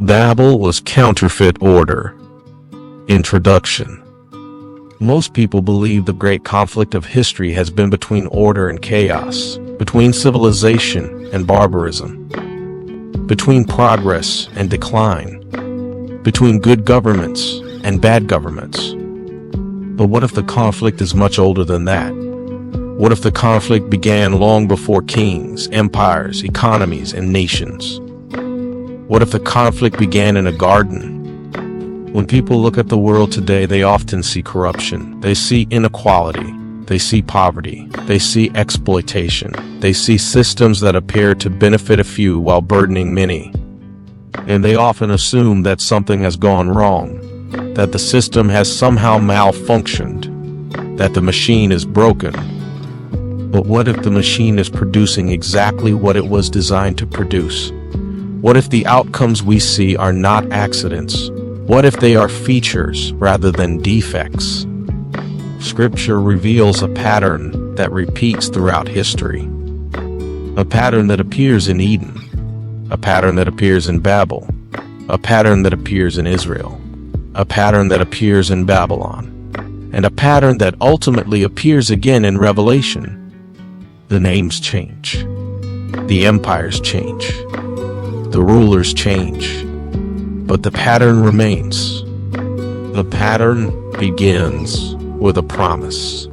Babel was counterfeit order. Introduction. Most people believe the great conflict of history has been between order and chaos, between civilization and barbarism, between progress and decline, between good governments and bad governments. But what if the conflict is much older than that? What if the conflict began long before kings, empires, economies, and nations? What if the conflict began in a garden? When people look at the world today, they often see corruption. They see inequality. They see poverty. They see exploitation. They see systems that appear to benefit a few while burdening many. And they often assume that something has gone wrong, that the system has somehow malfunctioned, that the machine is broken. But what if the machine is producing exactly what it was designed to produce? What if the outcomes we see are not accidents? What if they are features rather than defects? Scripture reveals a pattern that repeats throughout history. A pattern that appears in Eden. A pattern that appears in Babel. A pattern that appears in Israel. A pattern that appears in Babylon. And a pattern that ultimately appears again in Revelation. The names change. The empires change. The rulers change. But the pattern remains. The pattern begins with a promise.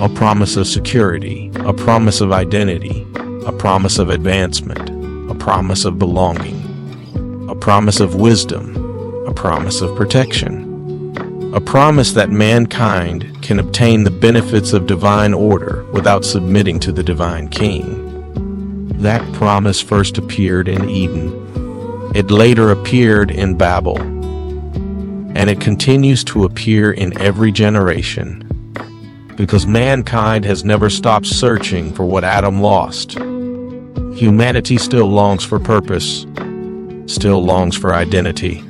A promise of security, a promise of identity, a promise of advancement, a promise of belonging, a promise of wisdom, a promise of protection, a promise that mankind can obtain the benefits of divine order without submitting to the divine king. That promise first appeared in Eden. It later appeared in Babel. And it continues to appear in every generation. Because mankind has never stopped searching for what Adam lost. Humanity still longs for purpose, still longs for identity,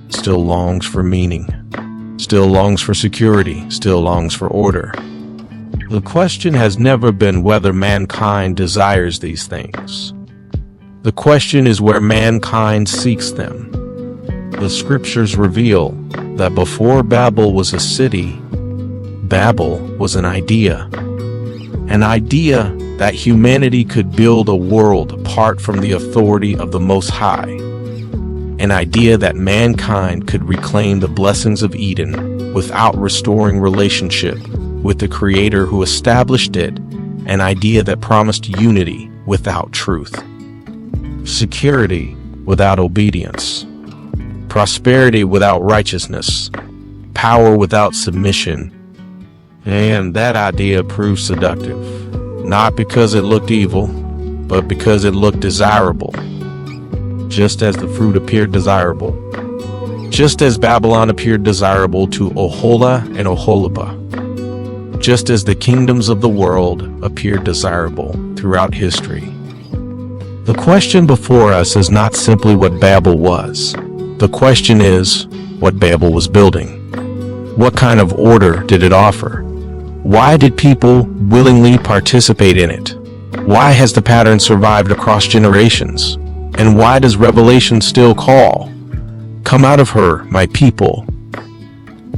still longs for meaning, still longs for security, still longs for order. The question has never been whether mankind desires these things. The question is where mankind seeks them. The scriptures reveal that before Babel was a city, Babel was an idea. An idea that humanity could build a world apart from the authority of the Most High. An idea that mankind could reclaim the blessings of Eden without restoring relationship with the Creator who established it. An idea that promised unity without truth. Security without obedience. Prosperity without righteousness. Power without submission. And that idea proved seductive. Not because it looked evil, but because it looked desirable. Just as the fruit appeared desirable. Just as Babylon appeared desirable to Oholah and Oholibah. Just as the kingdoms of the world appeared desirable throughout history. The question before us is not simply what Babel was. The question is what Babel was building. What kind of order did it offer? Why did people willingly participate in it? Why has the pattern survived across generations? And why does Revelation still call, "Come out of her, my people"?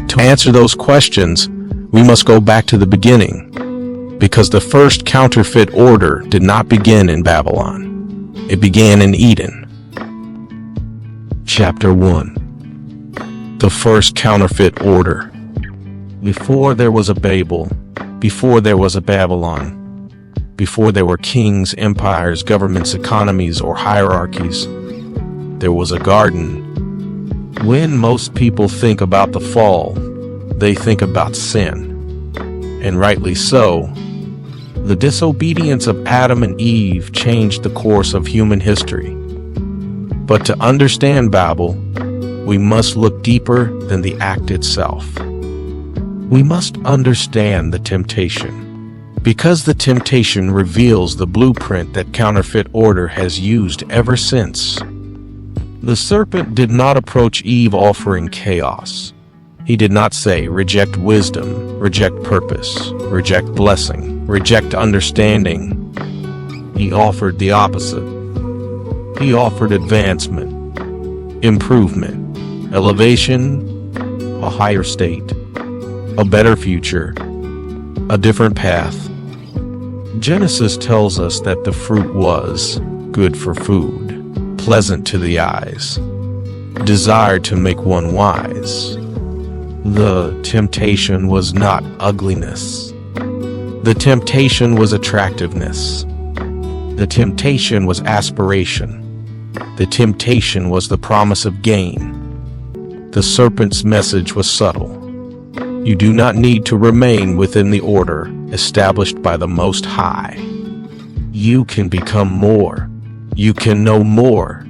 To answer those questions, we must go back to the beginning, because the first counterfeit order did not begin in Babylon. It began in Eden. Chapter 1. The first counterfeit order. Before there was a Babel, before there was a Babylon, before there were kings, empires, governments, economies, or hierarchies, there was a garden. When most people think about the fall, they think about sin. And rightly so. The disobedience of Adam and Eve changed the course of human history. But to understand Babel, we must look deeper than the act itself. We must understand the temptation, because the temptation reveals the blueprint that counterfeit order has used ever since. The serpent did not approach Eve offering chaos. He did not say, reject wisdom, reject purpose, reject blessing, reject understanding. He offered the opposite. He offered advancement. improvement, elevation, a higher state, a better future, a different path. Genesis tells us that the fruit was good for food, pleasant to the eyes, desired to make one wise. The temptation was not ugliness. The temptation was attractiveness. The temptation was aspiration. The temptation was the promise of gain. The serpent's message was subtle. You do not need to remain within the order established by the Most High. You can become more. You can know more.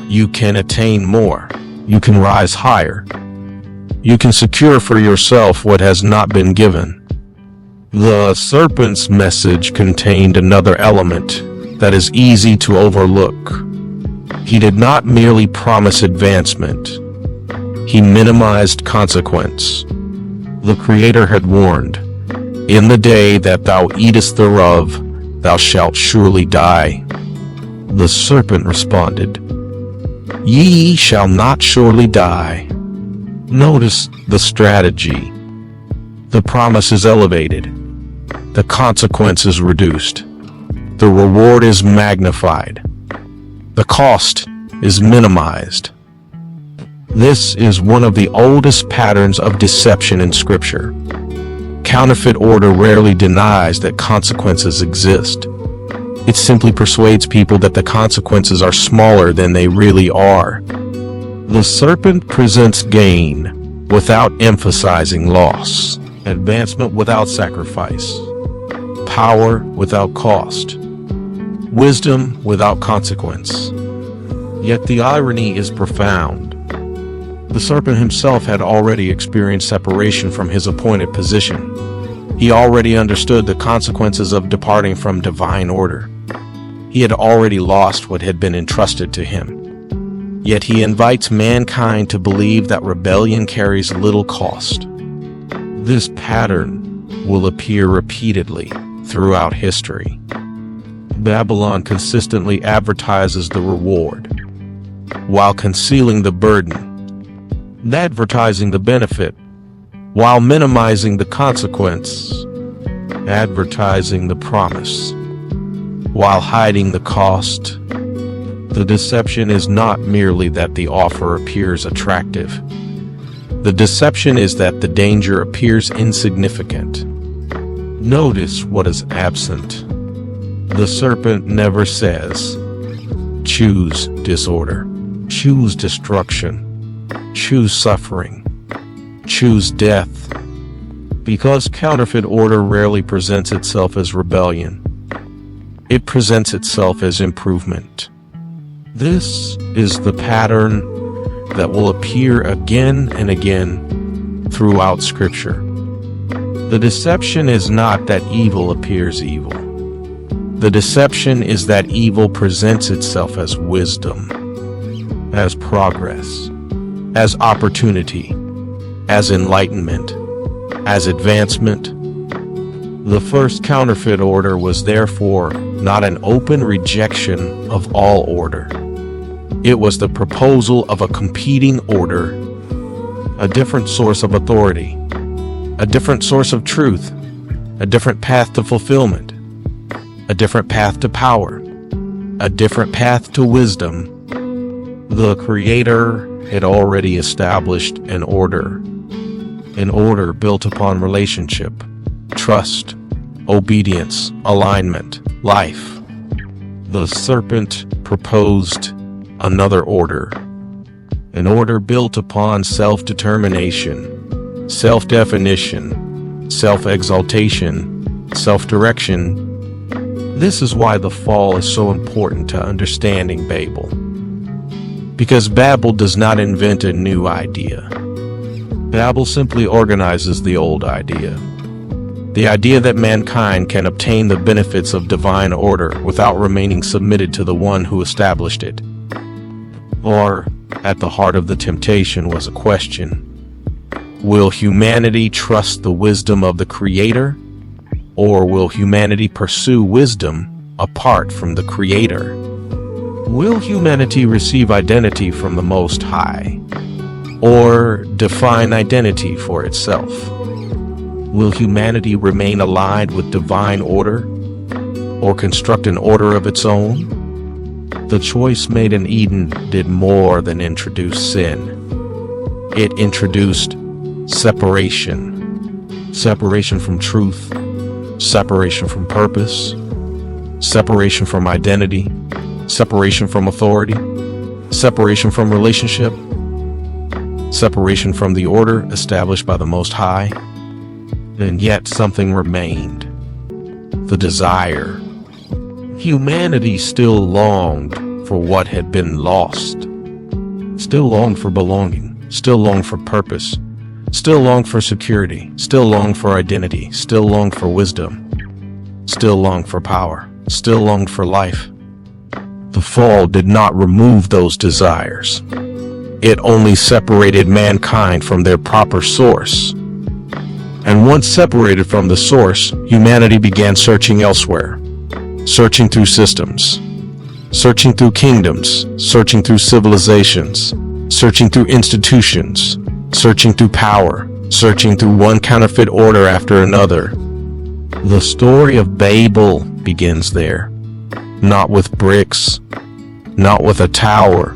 You can attain more. You can rise higher. You can secure for yourself what has not been given. The serpent's message contained another element that is easy to overlook. He did not merely promise advancement. He minimized consequence. The Creator had warned, "In the day that thou eatest thereof, thou shalt surely die." The serpent responded, "Ye shall not surely die." Notice the strategy. The promise is elevated. The consequence is reduced. The reward is magnified. The cost is minimized. This is one of the oldest patterns of deception in Scripture. Counterfeit order rarely denies that consequences exist. It simply persuades people that the consequences are smaller than they really are. The serpent presents gain without emphasizing loss, advancement without sacrifice, power without cost, wisdom without consequence. Yet the irony is profound. The serpent himself had already experienced separation from his appointed position. He already understood the consequences of departing from divine order. He had already lost what had been entrusted to him. Yet he invites mankind to believe that rebellion carries little cost. This pattern will appear repeatedly throughout history. Babylon consistently advertises the reward, while concealing the burden, advertising the benefit, while minimizing the consequence, advertising the promise, while hiding the cost. The deception is not merely that the offer appears attractive. The deception is that the danger appears insignificant. Notice what is absent. The serpent never says, "Choose disorder, choose destruction, choose suffering, choose death," because counterfeit order rarely presents itself as rebellion. It presents itself as improvement. This is the pattern that will appear again and again throughout Scripture. The deception is not that evil appears evil. The deception is that evil presents itself as wisdom, as progress, as opportunity, as enlightenment, as advancement. The first counterfeit order was therefore not an open rejection of all order. It was the proposal of a competing order, a different source of authority, a different source of truth, a different path to fulfillment, a different path to power, a different path to wisdom. The Creator had already established an order built upon relationship, trust, obedience, alignment, life. The serpent proposed another order, an order built upon self-determination, self-definition, self-exaltation, self-direction. This is why the fall is so important to understanding Babel. Because Babel does not invent a new idea. Babel simply organizes the old idea. The idea that mankind can obtain the benefits of divine order without remaining submitted to the one who established it. Or, at the heart of the temptation was a question: will humanity trust the wisdom of the Creator? Or will humanity pursue wisdom apart from the Creator? Will humanity receive identity from the Most High, or define identity for itself? Will humanity remain aligned with divine order, or construct an order of its own? The choice made in Eden did more than introduce sin. It introduced separation. Separation from truth, separation from purpose, separation from identity, separation from authority, separation from relationship, separation from the order established by the Most High. And yet something remained: the desire. Humanity still longed for what had been lost, still longed for belonging, still longed for purpose, still longed for security, still longed for identity, still longed for wisdom, still longed for power, still longed for life. The fall did not remove those desires. It only separated mankind from their proper source. And once separated from the source, humanity began searching elsewhere, searching through systems, searching through kingdoms, searching through civilizations, searching through institutions, searching through power, searching through one counterfeit order after another. The story of Babel begins there, not with bricks, not with a tower,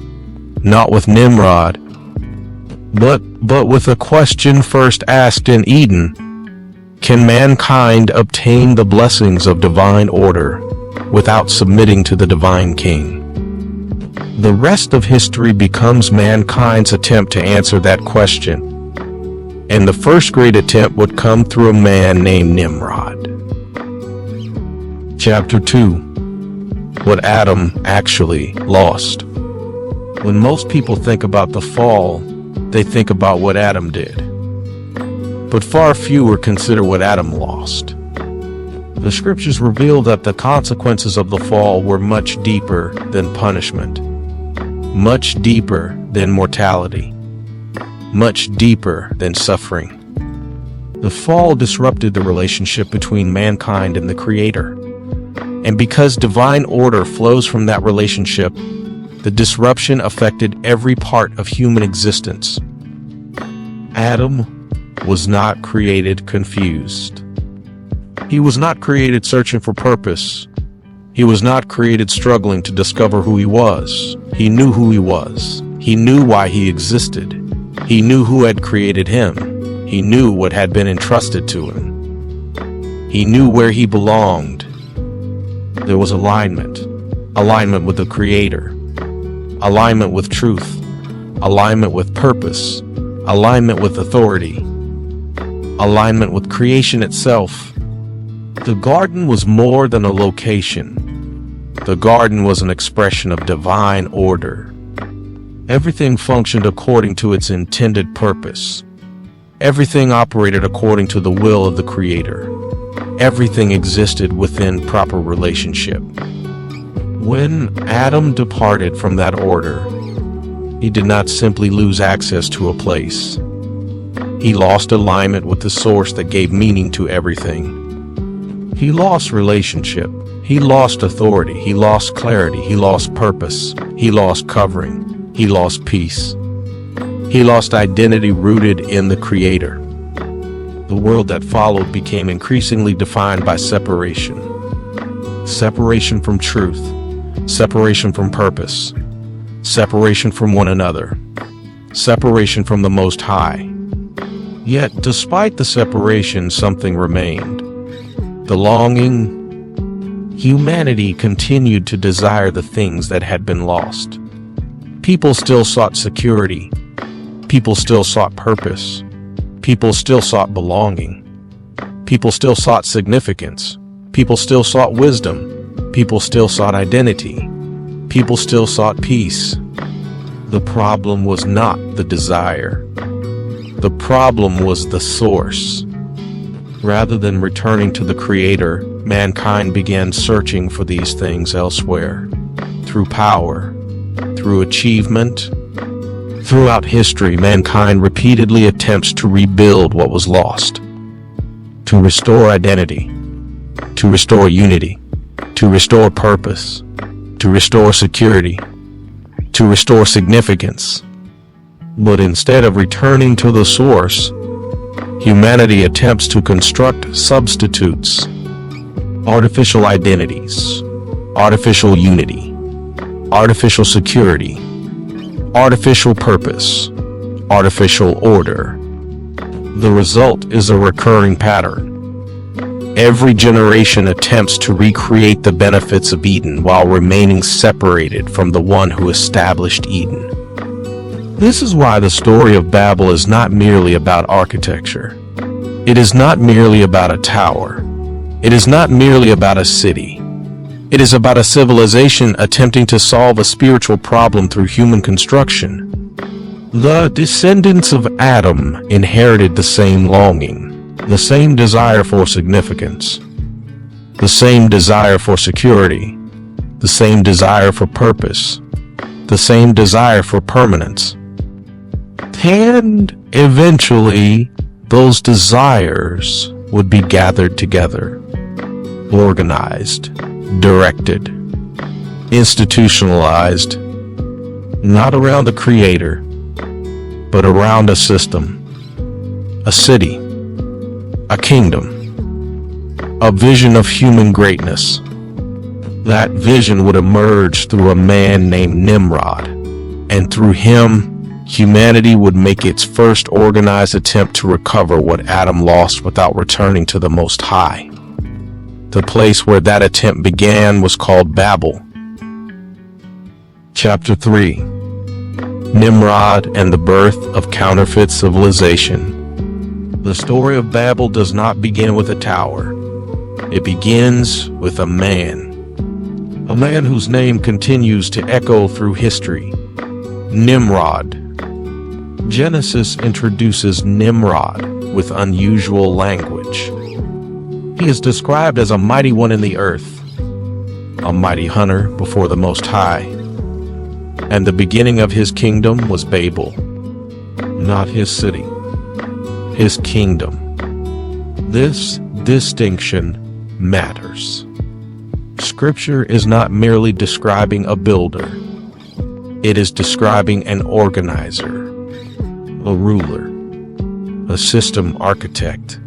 not with Nimrod, but with a question first asked in Eden: can mankind obtain the blessings of divine order without submitting to the divine king? The rest of history becomes mankind's attempt to answer that question. And the first great attempt would come through a man named Nimrod. Chapter 2: What Adam Actually Lost. When most people think about the fall, they think about what Adam did. But far fewer consider what Adam lost. The scriptures reveal that the consequences of the fall were much deeper than punishment, much deeper than mortality, much deeper than suffering. The fall disrupted the relationship between mankind and the Creator. And because divine order flows from that relationship, the disruption affected every part of human existence. Adam was not created confused. He was not created searching for purpose. He was not created struggling to discover who he was. He knew who he was. He knew why he existed. He knew who had created him. He knew what had been entrusted to him. He knew where he belonged. There was alignment with the Creator, alignment with truth, alignment with purpose, alignment with authority, alignment with creation itself. The garden was more than a location. The garden was an expression of divine order. Everything functioned according to its intended purpose. Everything operated according to the will of the Creator. Everything existed within proper relationship. When Adam departed from that order, he did not simply lose access to a place. He lost alignment with the source that gave meaning to everything. He lost relationship. He lost authority. He lost clarity. He lost purpose. He lost covering. He lost peace. He lost identity rooted in the Creator. The world that followed became increasingly defined by separation. Separation from truth. Separation from purpose. Separation from one another. Separation from the Most High. Yet, despite the separation, something remained. The longing. Humanity continued to desire the things that had been lost. People still sought security. People still sought purpose. People still sought belonging. People still sought significance. People still sought wisdom. People still sought identity. People still sought peace. The problem was not the desire. The problem was the source. Rather than returning to the Creator, mankind began searching for these things elsewhere. Through power, through achievement. Throughout history, mankind repeatedly attempts to rebuild what was lost. To restore identity. To restore unity. To restore purpose. to restore security, to restore significance. But instead of returning to the source, humanity attempts to construct substitutes, artificial identities, artificial unity, artificial security, artificial purpose, artificial order. The result is a recurring pattern. Every generation attempts to recreate the benefits of Eden while remaining separated from the one who established Eden. This is why the story of Babel is not merely about architecture. It is not merely about a tower. It is not merely about a city. It is about a civilization attempting to solve a spiritual problem through human construction. The descendants of Adam inherited the same longing, the same desire for significance, the same desire for security, the same desire for purpose, the same desire for permanence. And eventually, those desires would be gathered together, organized, directed, institutionalized, not around the creator, but around a system, a city, a kingdom, a vision of human greatness. That vision would emerge through a man named Nimrod, and through him, humanity would make its first organized attempt to recover what Adam lost without returning to the Most High. The place where that attempt began was called Babel. Chapter 3: Nimrod and the Birth of Counterfeit Civilization. The story of Babel does not begin with a tower. It begins with a man whose name continues to echo through history: Nimrod. Genesis introduces Nimrod with unusual language. He is described as a mighty one in the earth, a mighty hunter before the Most High. And the beginning of his kingdom was Babel, not his city, his kingdom. This distinction matters. Scripture is not merely describing a builder. It is describing an organizer, a ruler, a system architect,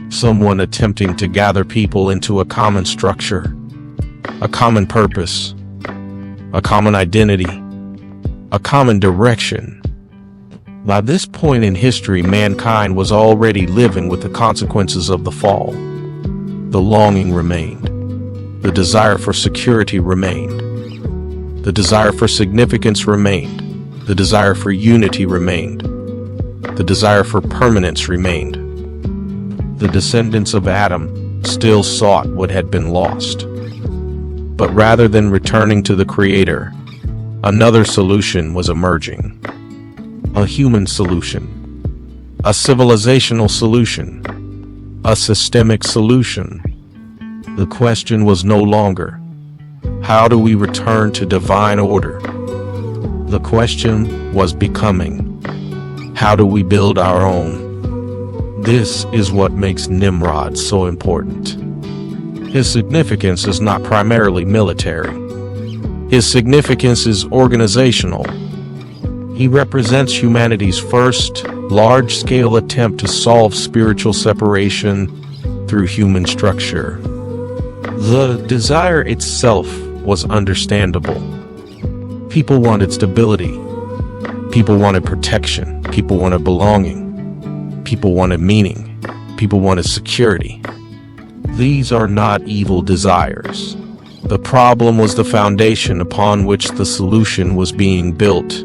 someone attempting to gather people into a common structure, a common purpose, a common identity, a common direction. By this point in history, mankind was already living with the consequences of the fall. The longing remained. The desire for security remained. The desire for significance remained. The desire for unity remained. The desire for permanence remained. The descendants of Adam still sought what had been lost. But rather than returning to the Creator, another solution was emerging. A human solution. A civilizational solution. A systemic solution. The question was no longer, how do we return to divine order? The question was becoming, how do we build our own? This is what makes Nimrod so important. His significance is not primarily military. His significance is organizational. He represents humanity's first large-scale attempt to solve spiritual separation through human structure. The desire itself was understandable. People wanted stability. People wanted protection. People wanted belonging. People wanted meaning. People wanted security. These are not evil desires. The problem was the foundation upon which the solution was being built.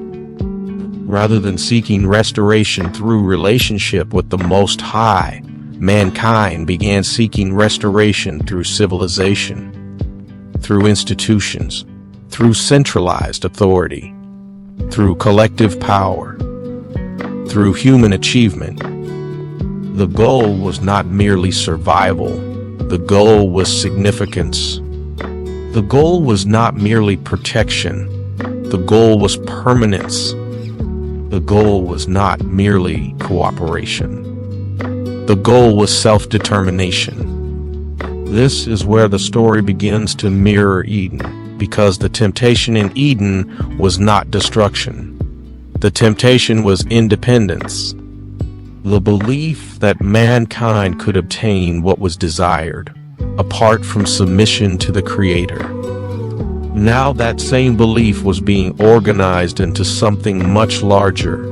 Rather than seeking restoration through relationship with the Most High, mankind began seeking restoration through civilization, through institutions, through centralized authority, through collective power, through human achievement. The goal was not merely survival. The goal was significance. The goal was not merely protection. The goal was permanence. The goal was not merely cooperation. The goal was self-determination. This is where the story begins to mirror Eden. because the temptation in Eden was not destruction. The temptation was independence. The belief that mankind could obtain what was desired, apart from submission to the Creator. Now that same belief was being organized into something much larger.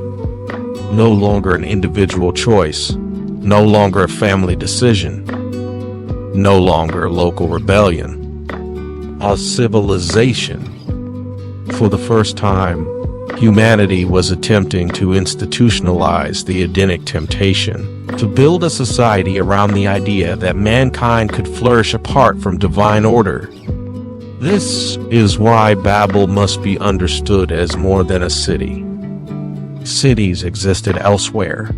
No longer an individual choice, no longer a family decision, no longer a local rebellion. A civilization. For the first time, humanity was attempting to institutionalize the Edenic temptation, to build a society around the idea that mankind could flourish apart from divine order. This is why Babel must be understood as more than a city. Cities existed elsewhere.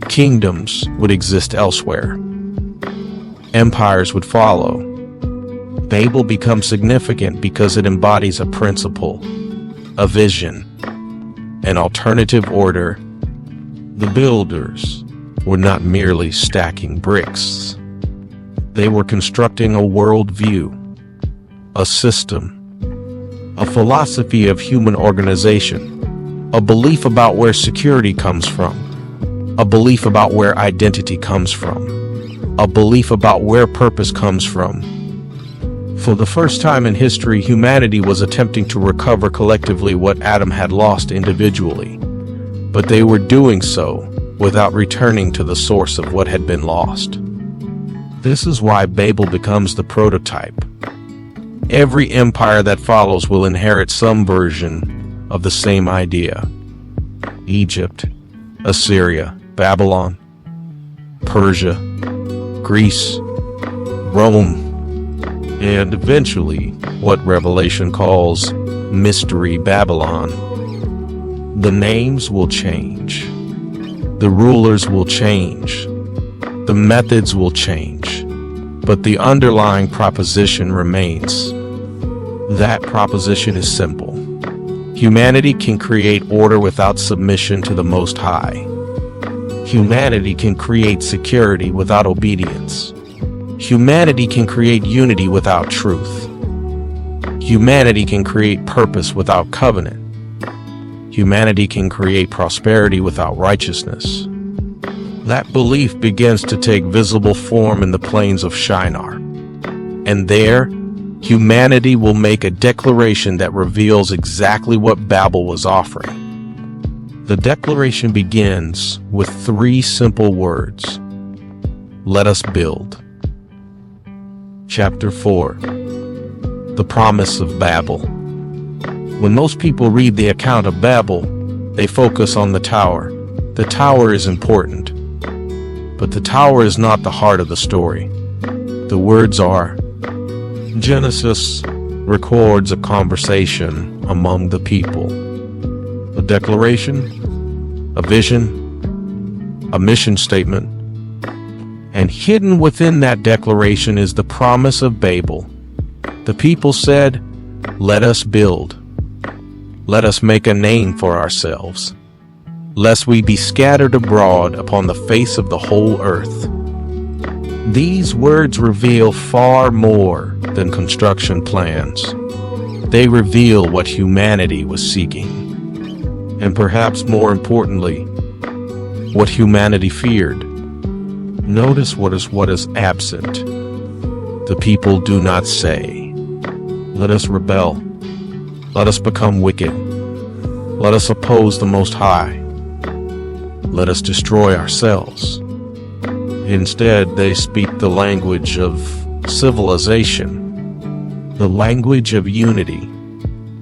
Kingdoms would exist elsewhere. Empires would follow. Babel becomes significant because it embodies a principle, a vision, an alternative order. The builders were not merely stacking bricks. They were constructing a worldview, a system, a philosophy of human organization, a belief about where security comes from, a belief about where identity comes from, a belief about where purpose comes from. For the first time in history, humanity was attempting to recover collectively what Adam had lost individually, but they were doing so without returning to the source of what had been lost. This is why Babel becomes the prototype. Every empire that follows will inherit some version of the same idea. Egypt, Assyria, Babylon, Persia, Greece, Rome, and eventually what Revelation calls Mystery Babylon. The names will change. The rulers will change. The methods will change. But the underlying proposition remains. That proposition is simple. Humanity can create order without submission to the Most High. Humanity can create security without obedience. Humanity can create unity without truth. Humanity can create purpose without covenant. Humanity can create prosperity without righteousness. That belief begins to take visible form in the plains of Shinar. And there, humanity will make a declaration that reveals exactly what Babel was offering. The declaration begins with 3 simple words. Let us build. Chapter 4. The Promise of Babel. When most people read the account of Babel, they focus on the tower. The tower is important, but the tower is not the heart of the story. The words are. Genesis records a conversation among the people. A declaration, a vision, a mission statement. And hidden within that declaration is the promise of Babel. The people said, "Let us build. Let us make a name for ourselves, lest we be scattered abroad upon the face of the whole earth." These words reveal far more than construction plans. They reveal what humanity was seeking. And perhaps more importantly, what humanity feared. Notice what is absent. The people do not say, "Let us rebel. Let us become wicked. Let us oppose the Most High. Let us destroy ourselves." Instead, they speak the language of civilization, the language of unity,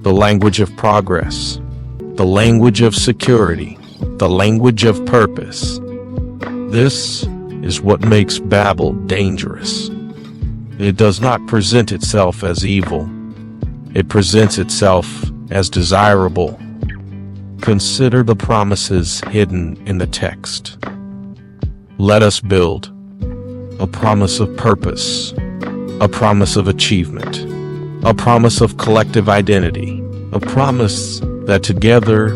the language of progress, the language of security, the language of purpose. This is what makes Babel dangerous. It does not present itself as evil. It presents itself as desirable. Consider the promises hidden in the text. Let us build. A promise of purpose. A promise of achievement. A promise of collective identity. A promise that together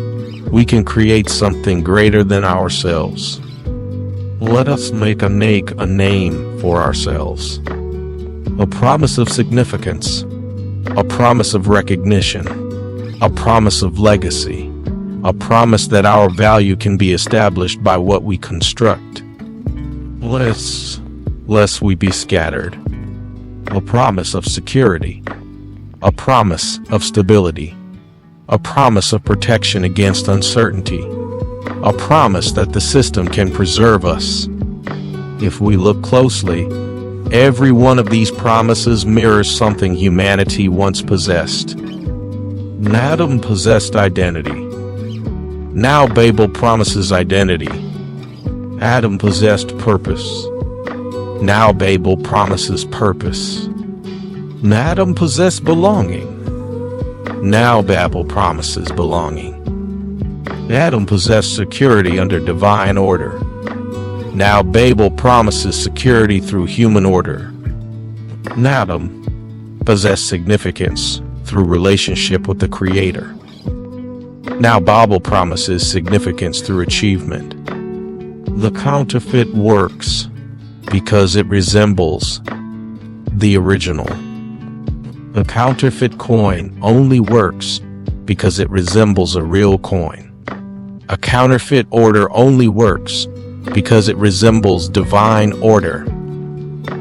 we can create something greater than ourselves. Let us make a name for ourselves. A promise of significance. a promise of recognition, a promise of legacy, a promise that our value can be established by what we construct, lest we be scattered, a promise of security, a promise of stability, a promise of protection against uncertainty, a promise that the system can preserve us. If we look closely, every one of these promises mirrors something humanity once possessed. Adam possessed identity. Now Babel promises identity. Adam possessed purpose. Now Babel promises purpose. Adam possessed belonging. Now Babel promises belonging. Adam possessed security under divine order. Now Babel promises security through human order. Adam possessed significance through relationship with the Creator. Now Babel promises significance through achievement. The counterfeit works because it resembles the original. The counterfeit coin only works because it resembles a real coin. A counterfeit order only works because it resembles divine order.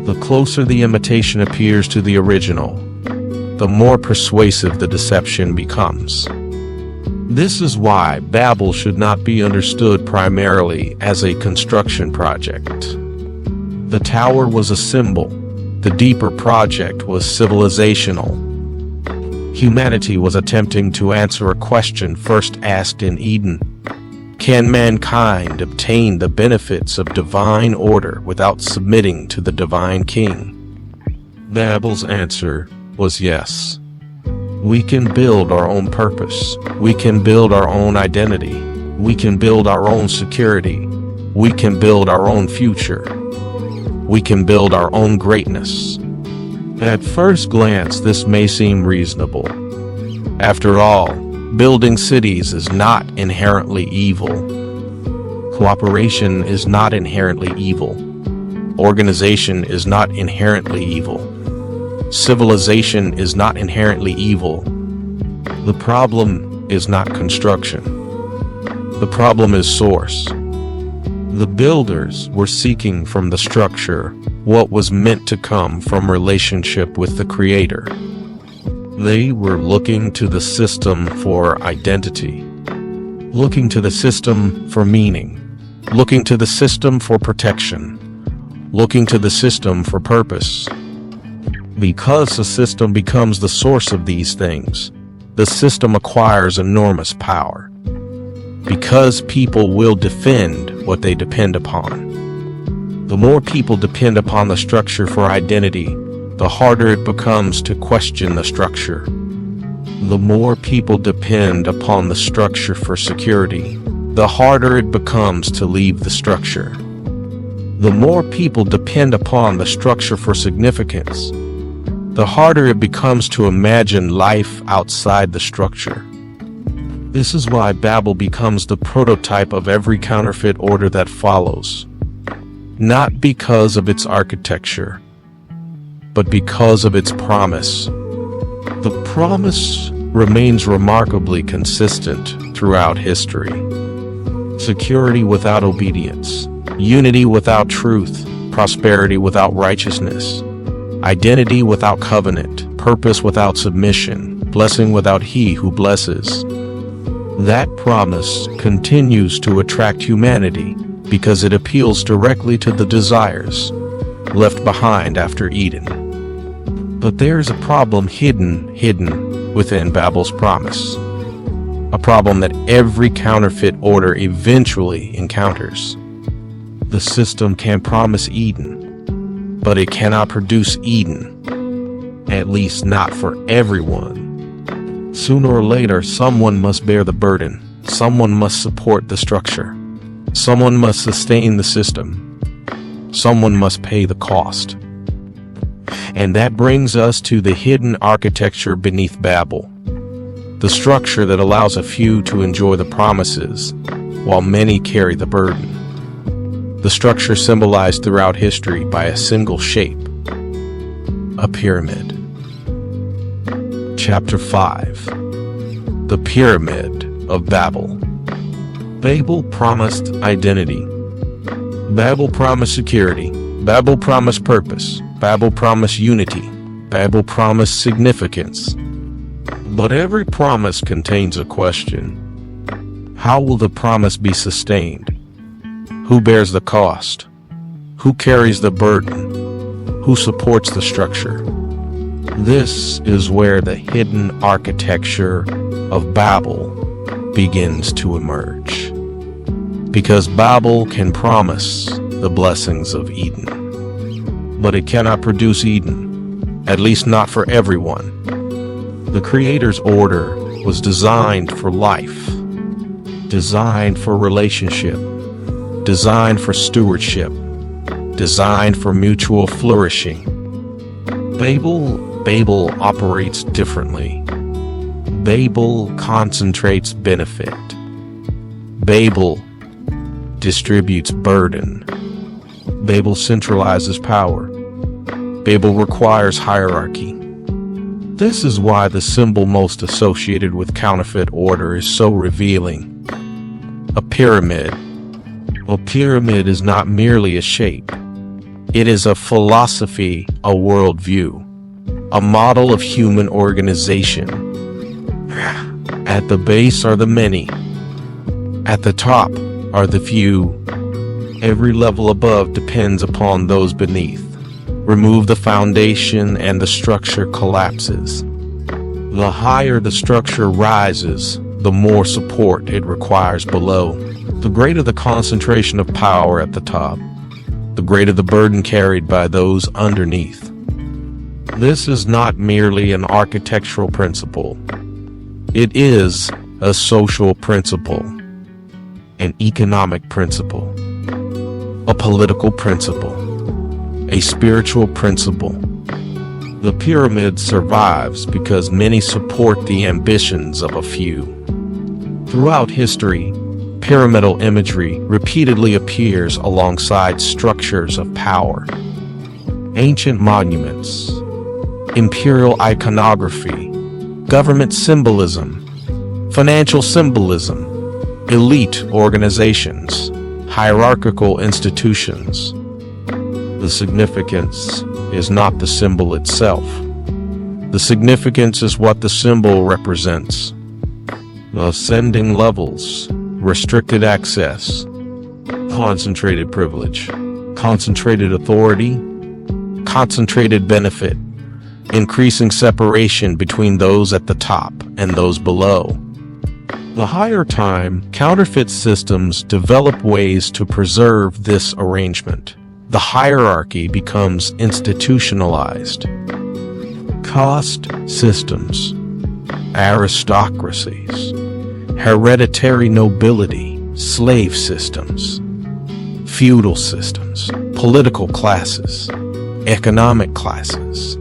The closer the imitation appears to the original, the more persuasive the deception becomes. This is why Babel should not be understood primarily as a construction project. The tower was a symbol. The deeper project was civilizational. Humanity was attempting to answer a question first asked in Eden. Can mankind obtain the benefits of divine order without submitting to the divine king? Babel's answer was yes. We can build our own purpose. We can build our own identity. We can build our own security. We can build our own future. We can build our own greatness. At first glance, this may seem reasonable. After all, building cities is not inherently evil. Cooperation is not inherently evil. Organization is not inherently evil. Civilization is not inherently evil. The problem is not construction. The problem is source. The builders were seeking from the structure what was meant to come from relationship with the Creator. They were looking to the system for identity, looking to the system for meaning, looking to the system for protection, looking to the system for purpose. Because the system becomes the source of these things, the system acquires enormous power. Because people will defend what they depend upon. The more people depend upon the structure for identity, the harder it becomes to question the structure. The more people depend upon the structure for security, the harder it becomes to leave the structure. The more people depend upon the structure for significance, the harder it becomes to imagine life outside the structure. This is why Babel becomes the prototype of every counterfeit order that follows. Not because of its architecture, but because of its promise. The promise remains remarkably consistent throughout history. Security without obedience, unity without truth, prosperity without righteousness, identity without covenant, purpose without submission, blessing without he who blesses. That promise continues to attract humanity because it appeals directly to the desires left behind after Eden. But there's a problem hidden within Babel's promise. A problem that every counterfeit order eventually encounters. The system can promise Eden, but it cannot produce Eden, at least not for everyone. Sooner or later, someone must bear the burden. Someone must support the structure. Someone must sustain the system. Someone must pay the cost. And that brings us to the hidden architecture beneath Babel. The structure that allows a few to enjoy the promises, while many carry the burden. The structure symbolized throughout history by a single shape, a pyramid. Chapter 5. The Pyramid of Babel. Babel promised identity. Babel promised security. Babel promised purpose. Babel promised unity. Babel promised significance. But every promise contains a question. How will the promise be sustained? Who bears the cost? Who carries the burden? Who supports the structure? This is where the hidden architecture of Babel begins to emerge. Because Babel can promise the blessings of Eden, but it cannot produce Eden, at least not for everyone. The Creator's order was designed for life, designed for relationship, designed for stewardship, designed for mutual flourishing. Babel operates differently. Babel concentrates benefit. Babel distributes burden. Babel centralizes power. Babel requires hierarchy. This is why the symbol most associated with counterfeit order is so revealing. A pyramid. A pyramid is not merely a shape. It is a philosophy, a worldview, a model of human organization. At the base are the many. At the top are the few. Every level above depends upon those beneath. Remove the foundation and the structure collapses. The higher the structure rises, the more support it requires below. The greater the concentration of power at the top, the greater the burden carried by those underneath. This is not merely an architectural principle. It is a social principle, an economic principle, a political principle, a spiritual principle. The pyramid survives because many support the ambitions of a few. Throughout history, pyramidal imagery repeatedly appears alongside structures of power. Ancient monuments, imperial iconography, government symbolism, financial symbolism, elite organizations, hierarchical institutions. The significance is not the symbol itself. The significance is what the symbol represents. The ascending levels, restricted access, concentrated privilege, concentrated authority, concentrated benefit, increasing separation between those at the top and those below. The higher time, counterfeit systems develop ways to preserve this arrangement. The hierarchy becomes institutionalized. Caste systems, aristocracies, hereditary nobility, slave systems, feudal systems, political classes, economic classes.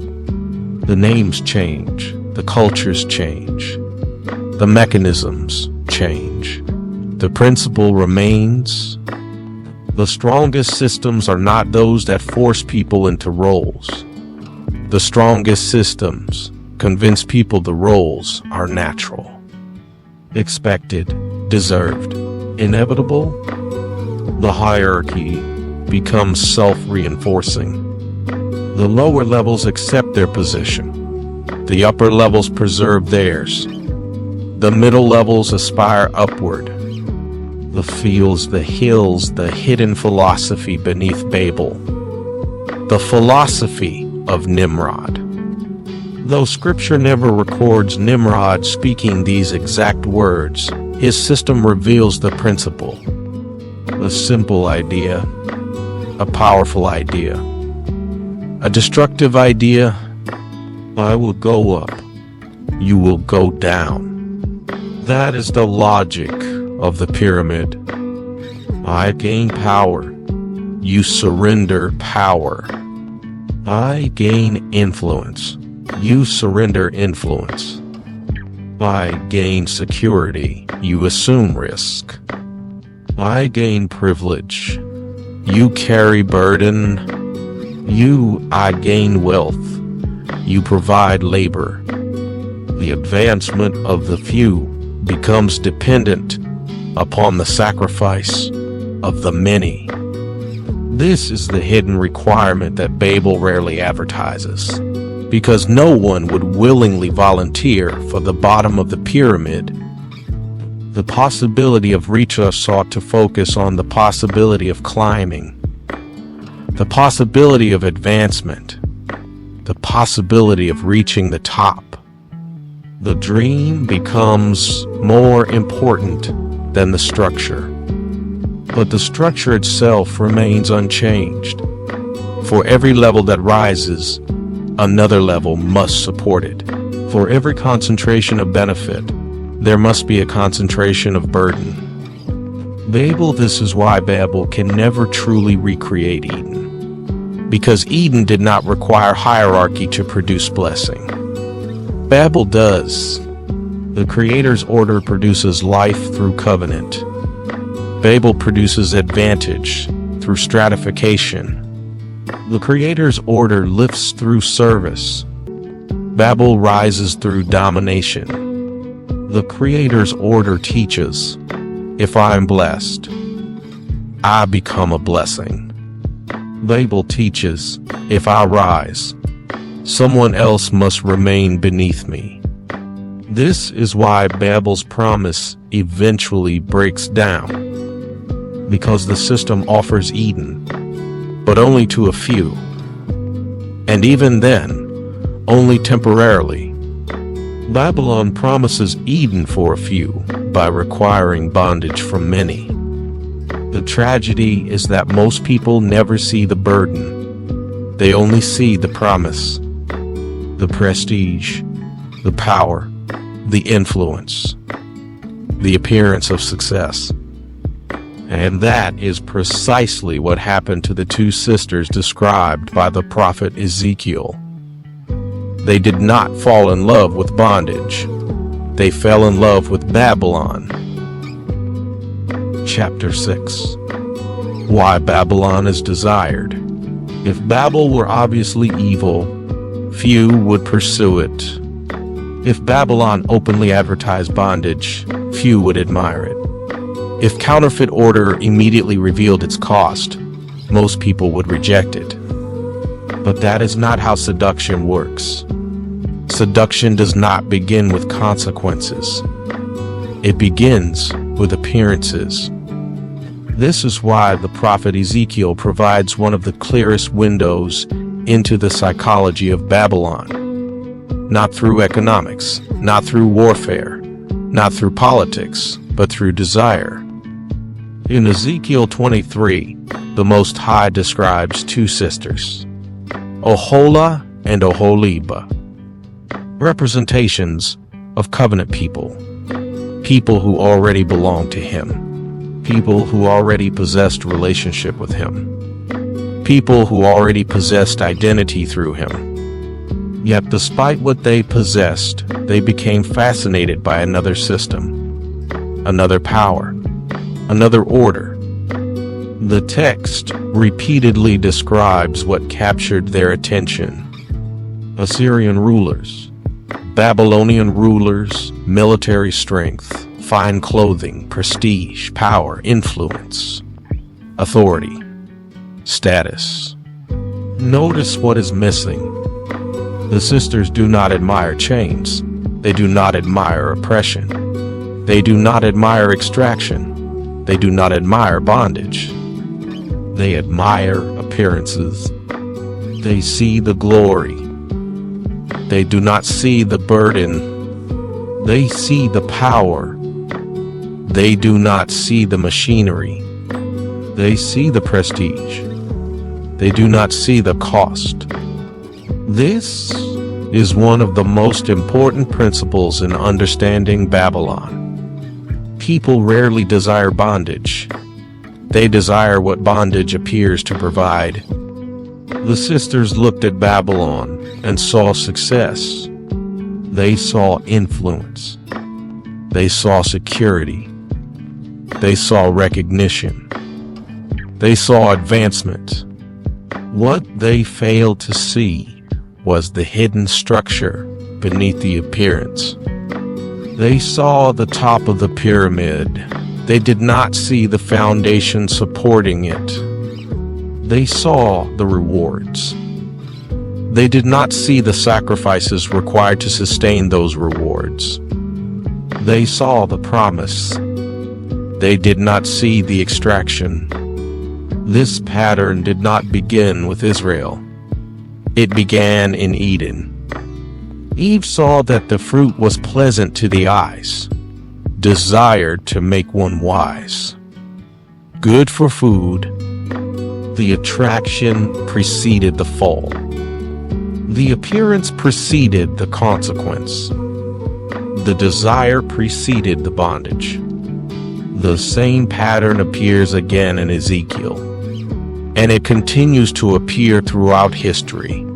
The names change, the cultures change, the mechanisms change. The principle remains. The strongest systems are not those that force people into roles. The strongest systems convince people the roles are natural, expected, deserved, inevitable. The hierarchy becomes self-reinforcing. The lower levels accept their position. The upper levels preserve theirs. The middle levels aspire upward. The fields, the hills, the hidden philosophy beneath Babel. The philosophy of Nimrod. Though scripture never records Nimrod speaking these exact words, his system reveals the principle. A simple idea, a powerful idea, a destructive idea. I will go up, you will go down. That is the logic of the pyramid. I gain power, you surrender power. I gain influence, you surrender influence. I gain security, you assume risk. I gain privilege, you carry burden. I gain wealth, you provide labor. The advancement of the few becomes dependent upon the sacrifice of the many. This is the hidden requirement that Babel rarely advertises, because no one would willingly volunteer for the bottom of the pyramid. The possibility of reaching sought to focus on the possibility of climbing, the possibility of advancement, the possibility of reaching the top. The dream becomes more important than the structure, but the structure itself remains unchanged. For every level that rises, another level must support it. For every concentration of benefit, there must be a concentration of burden. This is why Babel can never truly recreate Eden, because Eden did not require hierarchy to produce blessing. Babel does. The Creator's order produces life through covenant. Babel produces advantage through stratification. The Creator's order lifts through service. Babel rises through domination. The Creator's order teaches, if I am blessed, I become a blessing. Babel teaches, if I rise, someone else must remain beneath me. This is why Babel's promise eventually breaks down, because the system offers Eden, but only to a few, and even then, only temporarily. Babylon promises Eden for a few by requiring bondage from many. The tragedy is that most people never see the burden. They only see the promise, the prestige, the power, the influence, the appearance of success. And that is precisely what happened to the two sisters described by the prophet Ezekiel. They did not fall in love with bondage. They fell in love with Babylon. Chapter 6. Why Babylon is desired. If Babel were obviously evil, few would pursue it. If Babylon openly advertised bondage, few would admire it. If counterfeit order immediately revealed its cost, most people would reject it. But that is not how seduction works. Seduction does not begin with consequences. It begins with appearances. This is why the prophet Ezekiel provides one of the clearest windows into the psychology of Babylon. Not through economics, not through warfare, not through politics, but through desire. In Ezekiel 23, the Most High describes two sisters, Oholah and Oholiba, representations of covenant people, people who already belong to Him, people who already possessed relationship with Him, people who already possessed identity through Him. Yet despite what they possessed, they became fascinated by another system, another power, another order. The text repeatedly describes what captured their attention. Assyrian rulers, Babylonian rulers, military strength, fine clothing, prestige, power, influence, authority, status. Notice what is missing. The sisters do not admire chains. They do not admire oppression. They do not admire extraction. They do not admire bondage. They admire appearances. They see the glory. They do not see the burden. They see the power. They do not see the machinery. They see the prestige. They do not see the cost. This is one of the most important principles in understanding Babylon. People rarely desire bondage. They desire what bondage appears to provide. The sisters looked at Babylon and saw success. They saw influence. They saw security. They saw recognition. They saw advancement. What they failed to see was the hidden structure beneath the appearance. They saw the top of the pyramid. They did not see the foundation supporting it. They saw the rewards. They did not see the sacrifices required to sustain those rewards. They saw the promise. They did not see the extraction. This pattern did not begin with Israel. It began in Eden. Eve saw that the fruit was pleasant to the eyes, desired to make one wise, good for food. The attraction preceded the fall. The appearance preceded the consequence. The desire preceded the bondage. The same pattern appears again in Ezekiel, and it continues to appear throughout history.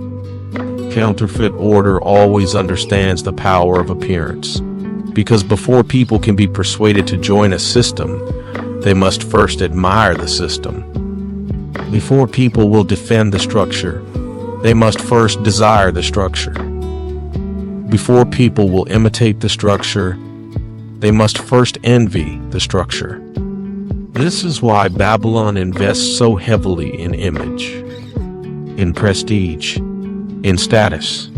Counterfeit order always understands the power of appearance, because before people can be persuaded to join a system, they must first admire the system. Before people will defend the structure, they must first desire the structure. Before people will imitate the structure, they must first envy the structure. This is why Babylon invests so heavily in image, in prestige, in status,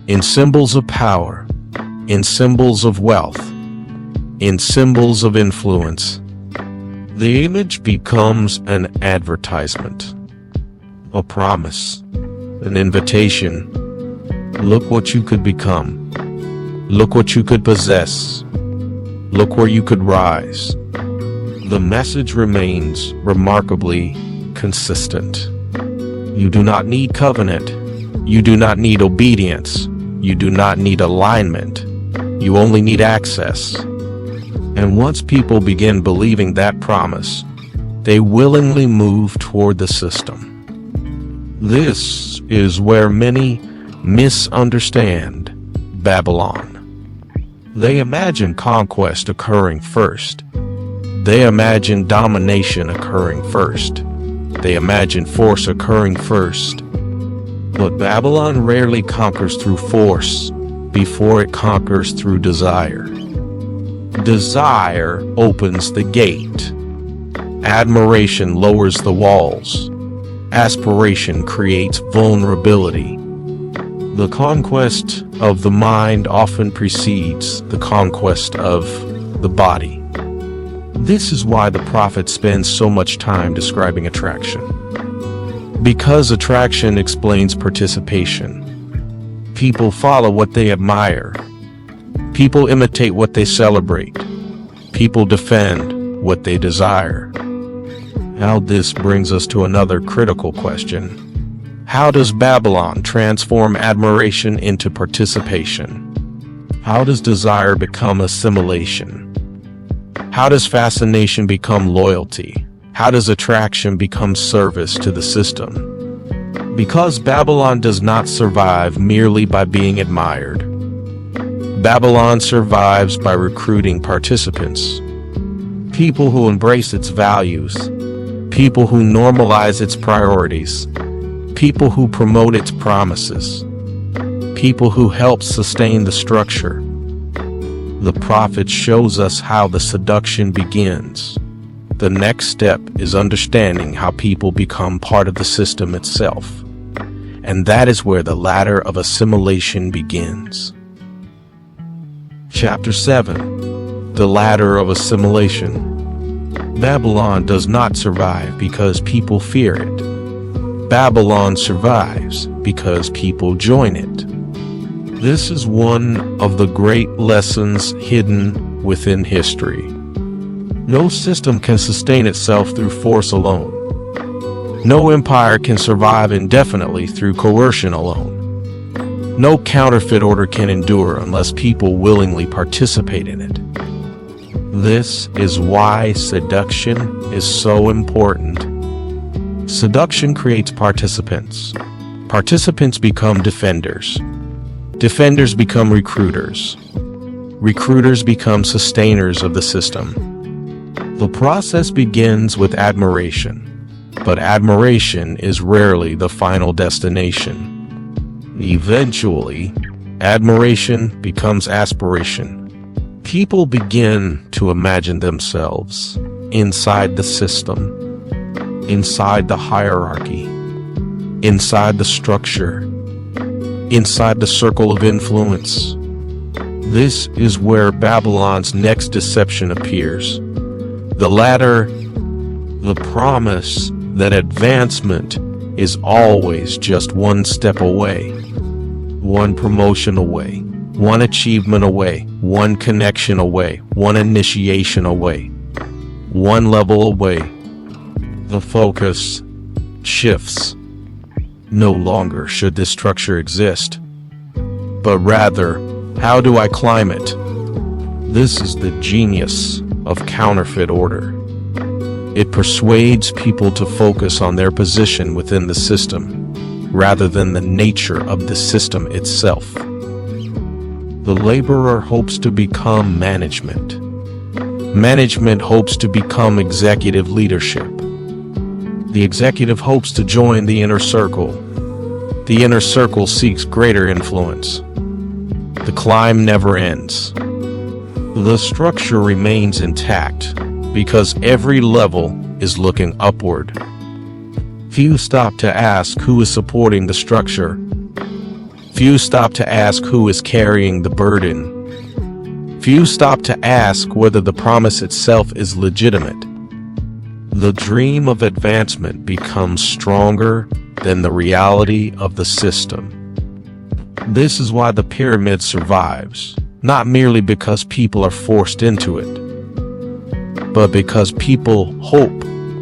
in symbols of power, in symbols of wealth, in symbols of influence. The image becomes an advertisement, a promise, an invitation. Look what you could become. Look what you could possess. Look where you could rise. The message remains remarkably consistent. You do not need covenant. You do not need obedience. You do not need alignment. You only need access. And once people begin believing that promise, they willingly move toward the system. This is where many misunderstand Babylon. They imagine conquest occurring first. They imagine domination occurring first. They imagine force occurring first. But Babylon rarely conquers through force before it conquers through desire. Desire opens the gate. Admiration lowers the walls. Aspiration creates vulnerability. The conquest of the mind often precedes the conquest of the body. This is why the prophet spends so much time describing attraction. Because attraction explains participation. People follow what they admire. People imitate what they celebrate. People defend what they desire. Now this brings us to another critical question. How does Babylon transform admiration into participation? How does desire become assimilation? How does fascination become loyalty? How does attraction become service to the system? Because Babylon does not survive merely by being admired. Babylon survives by recruiting participants. People who embrace its values. People who normalize its priorities. People who promote its promises. People who help sustain the structure. The prophet shows us how the seduction begins. The next step is understanding how people become part of the system itself. And that is where the ladder of assimilation begins. Chapter 7. The Ladder of Assimilation. Babylon does not survive because people fear it. Babylon survives because people join it. This is one of the great lessons hidden within history. No system can sustain itself through force alone. No empire can survive indefinitely through coercion alone. No counterfeit order can endure unless people willingly participate in it. This is why seduction is so important. Seduction creates participants. Participants become defenders. Defenders become recruiters. Recruiters become sustainers of the system. The process begins with admiration, but admiration is rarely the final destination. Eventually, Admiration becomes aspiration. People begin to imagine themselves inside the system, inside the hierarchy, inside the structure, inside the circle of influence. This is where Babylon's next deception appears. The latter, the promise that advancement is always just one step away, one promotion away, one achievement away, one connection away, one initiation away, one level away. The focus shifts. No longer should this structure exist, but rather, how do I climb it? This is the genius of counterfeit order. It persuades people to focus on their position within the system, rather than the nature of the system itself. The laborer hopes to become management. Management hopes to become executive leadership. The executive hopes to join the inner circle. The inner circle seeks greater influence. The climb never ends. The structure remains intact because every level is looking upward. Few stop to ask who is supporting the structure. Few stop to ask who is carrying the burden. Few stop to ask whether the promise itself is legitimate. The dream of advancement becomes stronger than the reality of the system. This is why the pyramid survives, not merely because people are forced into it, but because people hope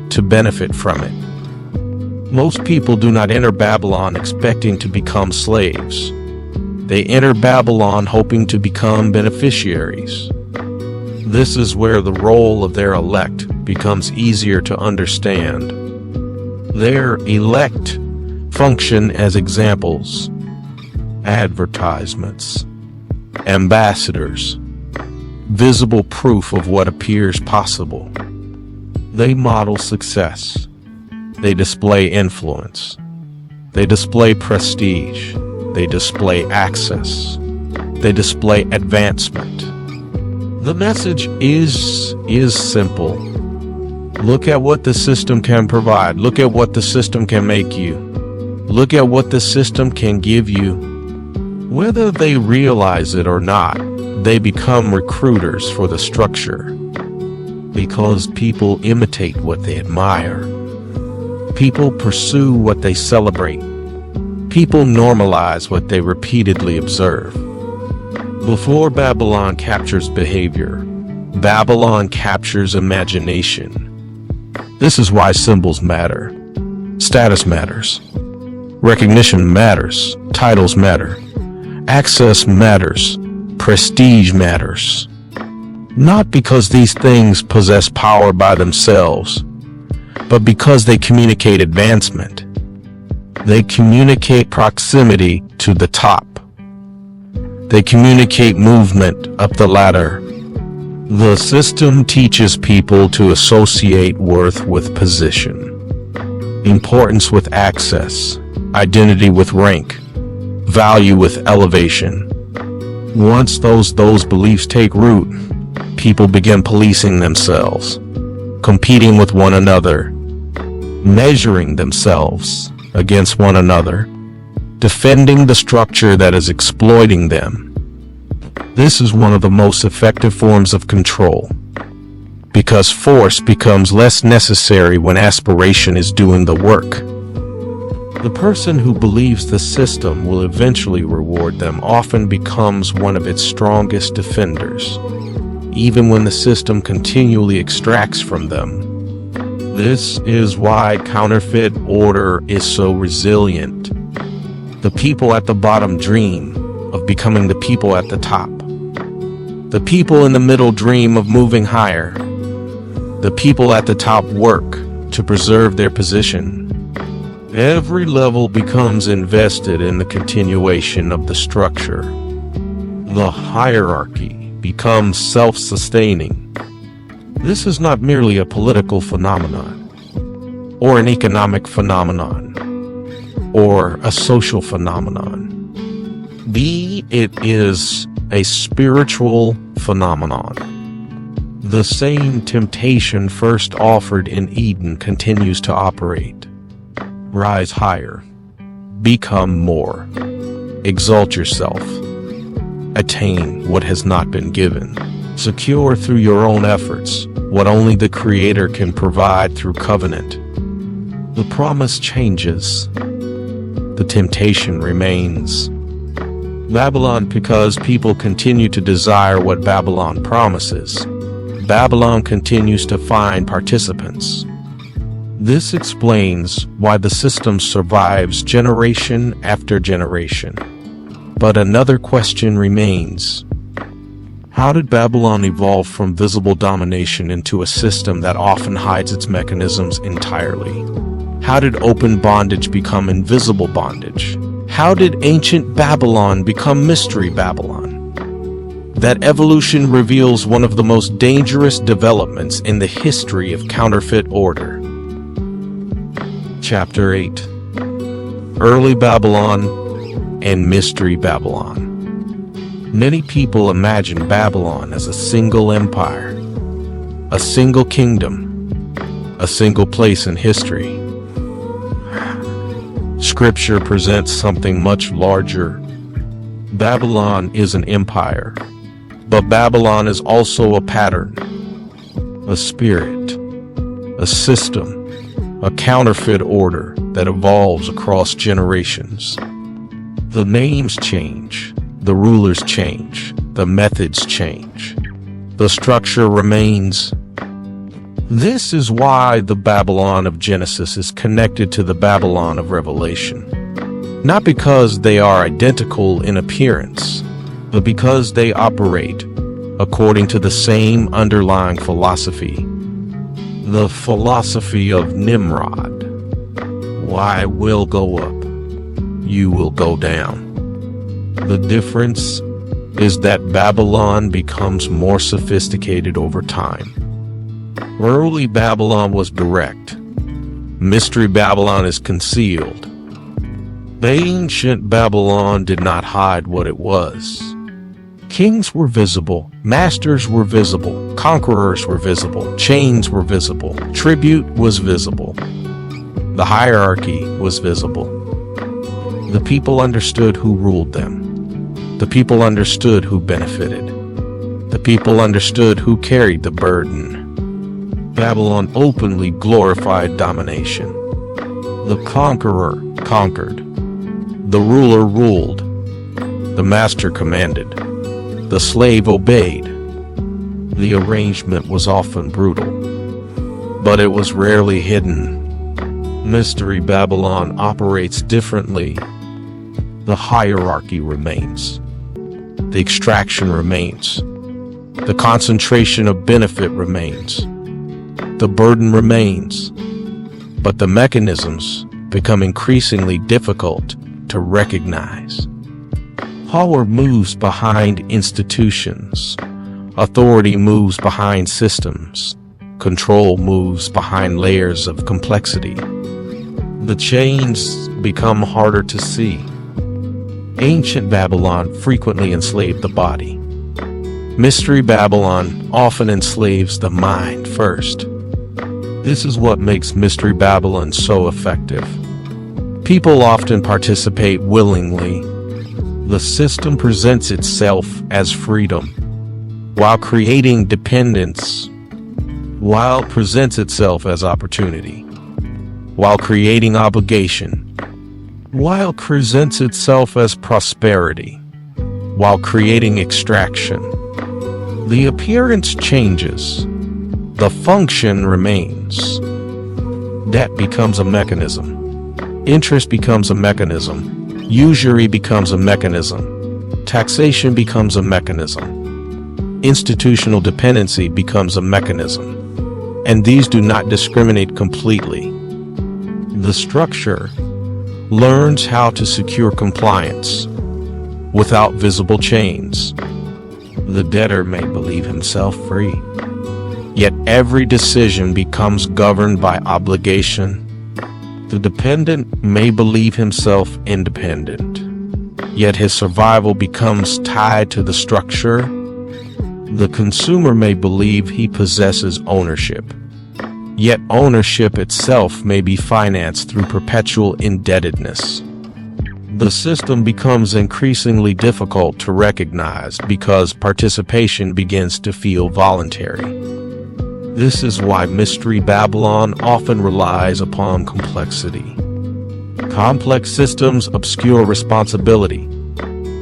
to benefit from it. Most people do not enter Babylon expecting to become slaves. They enter Babylon hoping to become beneficiaries. This is where the role of their elect becomes easier to understand. Their elect function as examples, advertisements, ambassadors, visible proof of what appears possible. They model success. They display influence. They display prestige. They display access. They display advancement. The message is simple. Look at what the system can provide. Look at what the system can make you. Look at what the system can give you. Whether they realize it or not, they become recruiters for the structure. Because people imitate what they admire. People pursue what they celebrate. People normalize what they repeatedly observe. Before Babylon captures behavior, Babylon captures imagination. This is why symbols matter. Status matters. Recognition matters. Titles matter. Access matters. Prestige matters. Not because these things possess power by themselves, but because they communicate advancement. They communicate proximity to the top. They communicate movement up the ladder. The system teaches people to associate worth with position, importance with access, identity with rank, value with elevation. Once those beliefs take root, people begin policing themselves, competing with one another, measuring themselves against one another, defending the structure that is exploiting them. This is one of the most effective forms of control, because force becomes less necessary when aspiration is doing the work. The person who believes the system will eventually reward them often becomes one of its strongest defenders, even when the system continually extracts from them. This is why counterfeit order is so resilient. The people at the bottom dream of becoming the people at the top. The people in the middle dream of moving higher. The people at the top work to preserve their position. Every level becomes invested in the continuation of the structure. The hierarchy becomes self-sustaining. This is not merely a political phenomenon, or an economic phenomenon, or a social phenomenon. B. It is a spiritual phenomenon. The same temptation first offered in Eden continues to operate. Rise higher. Become more. Exalt yourself. Attain what has not been given. Secure through your own efforts what only the Creator can provide through covenant. The promise changes. The temptation remains. Babylon, because people continue to desire what Babylon promises, Babylon continues to find participants. This explains why the system survives generation after generation. But another question remains. How did Babylon evolve from visible domination into a system that often hides its mechanisms entirely? How did open bondage become invisible bondage? How did ancient Babylon become mystery Babylon? That evolution reveals one of the most dangerous developments in the history of counterfeit order. Chapter 8. Early Babylon and Mystery Babylon. Many people imagine Babylon as a single empire, a single kingdom, a single place in history. Scripture presents something much larger. Babylon is an empire, but Babylon is also a pattern, a spirit, a system, a counterfeit order that evolves across generations. The names change. The rulers change, the methods change, the structure remains. This is why the Babylon of Genesis is connected to the Babylon of Revelation. Not because they are identical in appearance, but because they operate according to the same underlying philosophy. The philosophy of Nimrod. I will go up, you will go down. The difference is that Babylon becomes more sophisticated over time. Early Babylon was direct. Mystery Babylon is concealed. The ancient Babylon did not hide what it was. Kings were visible, masters were visible, conquerors were visible, chains were visible, tribute was visible. The hierarchy was visible. The people understood who ruled them. The people understood who benefited. The people understood who carried the burden. Babylon openly glorified domination. The conqueror conquered. The ruler ruled. The master commanded. The slave obeyed. The arrangement was often brutal, but it was rarely hidden. Mystery Babylon operates differently. The hierarchy remains. The extraction remains. The concentration of benefit remains. The burden remains. But the mechanisms become increasingly difficult to recognize. Power moves behind institutions. Authority moves behind systems. Control moves behind layers of complexity. The chains become harder to see. Ancient Babylon frequently enslaved the body. Mystery Babylon often enslaves the mind first. This is what makes Mystery Babylon so effective. People often participate willingly. The system presents itself as freedom, while creating dependence, while presents itself as opportunity, while creating obligation, while presents itself as prosperity, while creating extraction. The appearance changes. The function remains. Debt becomes a mechanism. Interest becomes a mechanism. Usury becomes a mechanism. Taxation becomes a mechanism. Institutional dependency becomes a mechanism. And these do not discriminate completely. The structure learns how to secure compliance without visible chains. The debtor may believe himself free, yet every decision becomes governed by obligation. The dependent may believe himself independent, yet his survival becomes tied to the structure. The consumer may believe he possesses ownership, yet ownership itself may be financed through perpetual indebtedness. The system becomes increasingly difficult to recognize because participation begins to feel voluntary. This is why Mystery Babylon often relies upon complexity. Complex systems obscure responsibility.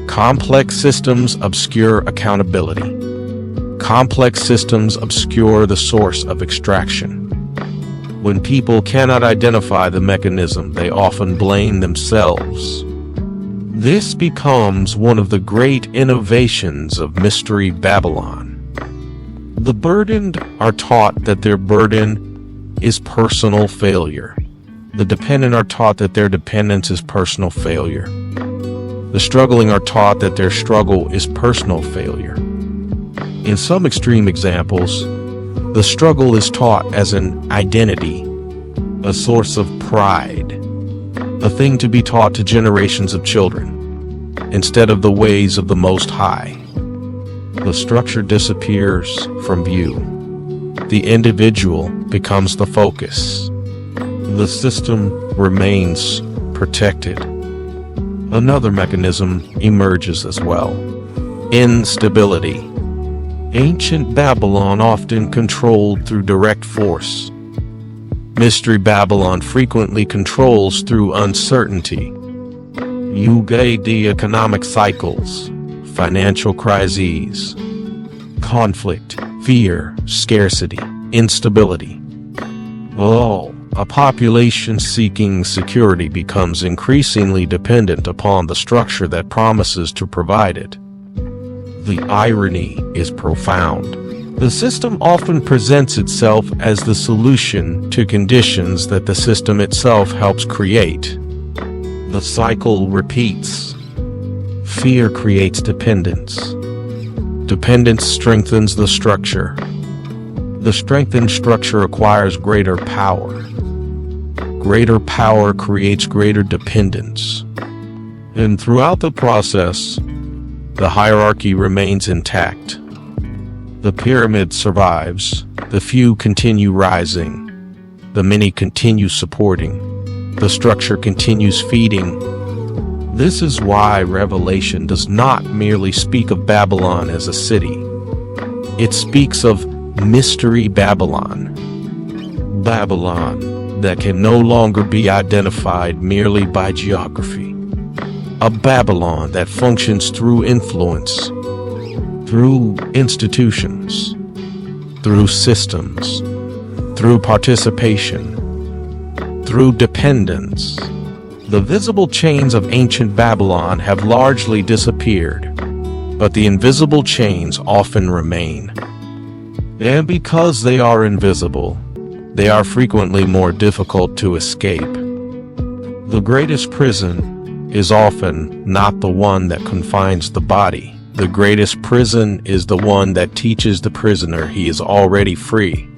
Complex systems obscure accountability. Complex systems obscure the source of extraction. When people cannot identify the mechanism, they often blame themselves. This becomes one of the great innovations of Mystery Babylon. The burdened are taught that their burden is personal failure. The dependent are taught that their dependence is personal failure. The struggling are taught that their struggle is personal failure. In some extreme examples, the struggle is taught as an identity, a source of pride, a thing to be taught to generations of children, instead of the ways of the Most High. The structure disappears from view. The individual becomes the focus. The system remains protected. Another mechanism emerges as well: instability. Ancient Babylon often controlled through direct force. Mystery Babylon frequently controls through uncertainty. Yuga-di economic cycles, financial crises, conflict, fear, scarcity, instability. A population seeking security becomes increasingly dependent upon the structure that promises to provide it. The irony is profound. The system often presents itself as the solution to conditions that the system itself helps create. The cycle repeats. Fear creates dependence. Dependence strengthens the structure. The strengthened structure acquires greater power. Greater power creates greater dependence. And throughout the process, the hierarchy remains intact. The pyramid survives. The few continue rising. The many continue supporting. The structure continues feeding. This is why Revelation does not merely speak of Babylon as a city. It speaks of Mystery Babylon. Babylon that can no longer be identified merely by geography. A Babylon that functions through influence, through institutions, through systems, through participation, through dependence. The visible chains of ancient Babylon have largely disappeared, but the invisible chains often remain. And because they are invisible, they are frequently more difficult to escape. The greatest prison is often not the one that confines the body. The greatest prison is the one that teaches the prisoner he is already free.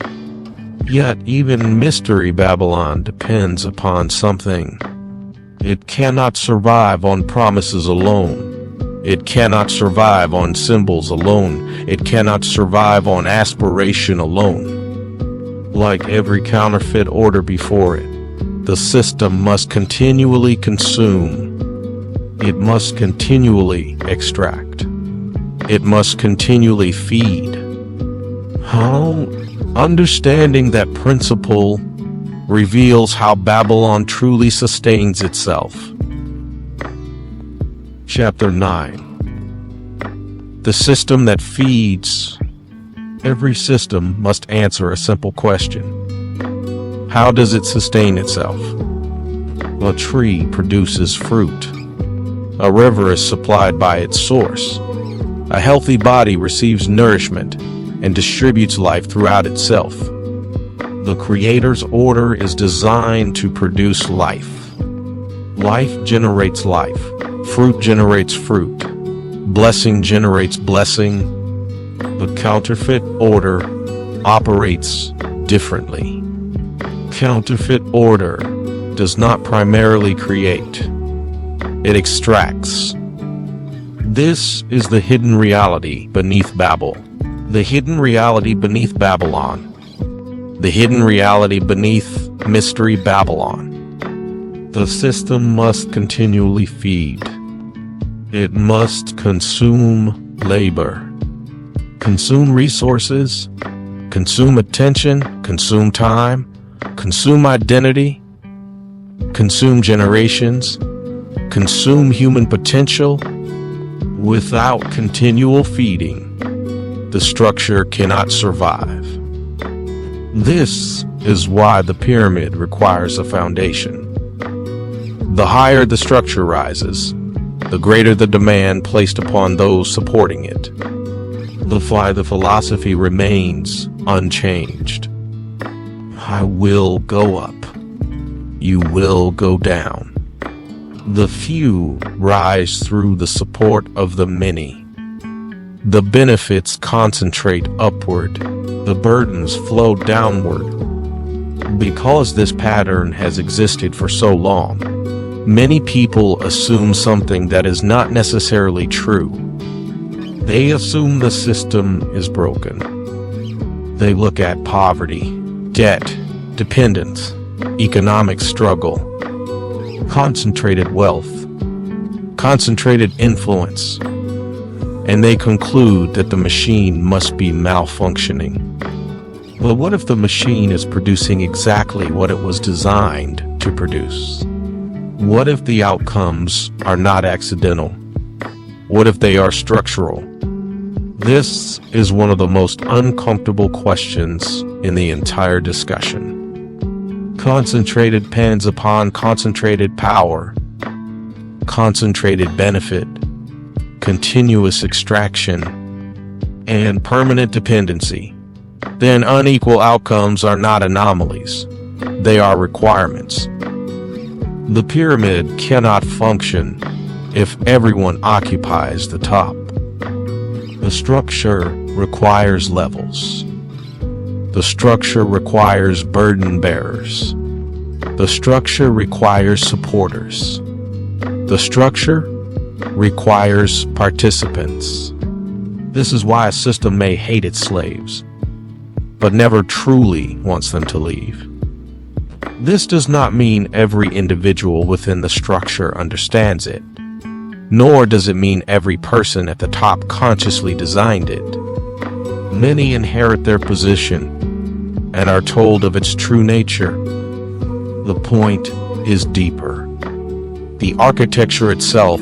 Yet even Mystery Babylon depends upon something. It cannot survive on promises alone. It cannot survive on symbols alone. It cannot survive on aspiration alone. Like every counterfeit order before it, the system must continually consume. It must continually extract. It must continually feed. Understanding that principle reveals how Babylon truly sustains itself. Chapter 9. The system that feeds. Every system must answer a simple question. How does it sustain itself? A tree produces fruit. A river is supplied by its source. A healthy body receives nourishment and distributes life throughout itself. The Creator's order is designed to produce life. Life generates life. Fruit generates fruit. Blessing generates blessing. The counterfeit order operates differently. Counterfeit order does not primarily create. It extracts. This is the hidden reality beneath Babel. The hidden reality beneath Babylon. The hidden reality beneath Mystery Babylon. The system must continually feed. It must consume labor, consume resources, consume attention, consume time, consume identity, consume generations, consume human potential. Without continual feeding, the structure cannot survive. This is why the pyramid requires a foundation. The higher the structure rises, the greater the demand placed upon those supporting it. That's why the philosophy remains unchanged. I will go up. You will go down. The few rise through the support of the many. The benefits concentrate upward. The burdens flow downward. Because this pattern has existed for so long, many people assume something that is not necessarily true. They assume the system is broken. They look at poverty, debt, dependence, economic struggle, concentrated wealth, concentrated influence, and they conclude that the machine must be malfunctioning. But what if the machine is producing exactly what it was designed to produce? What if the outcomes are not accidental? What if they are structural? This is one of the most uncomfortable questions in the entire discussion. Concentrated depends upon concentrated power, concentrated benefit, continuous extraction, and permanent dependency. Then unequal outcomes are not anomalies. They are requirements. The pyramid cannot function if everyone occupies the top. The structure requires levels. The structure requires burden bearers. The structure requires supporters. The structure requires participants. This is why a system may hate its slaves, but never truly wants them to leave. This does not mean every individual within the structure understands it, nor does it mean every person at the top consciously designed it. Many inherit their position and are told of its true nature. The point is deeper. The architecture itself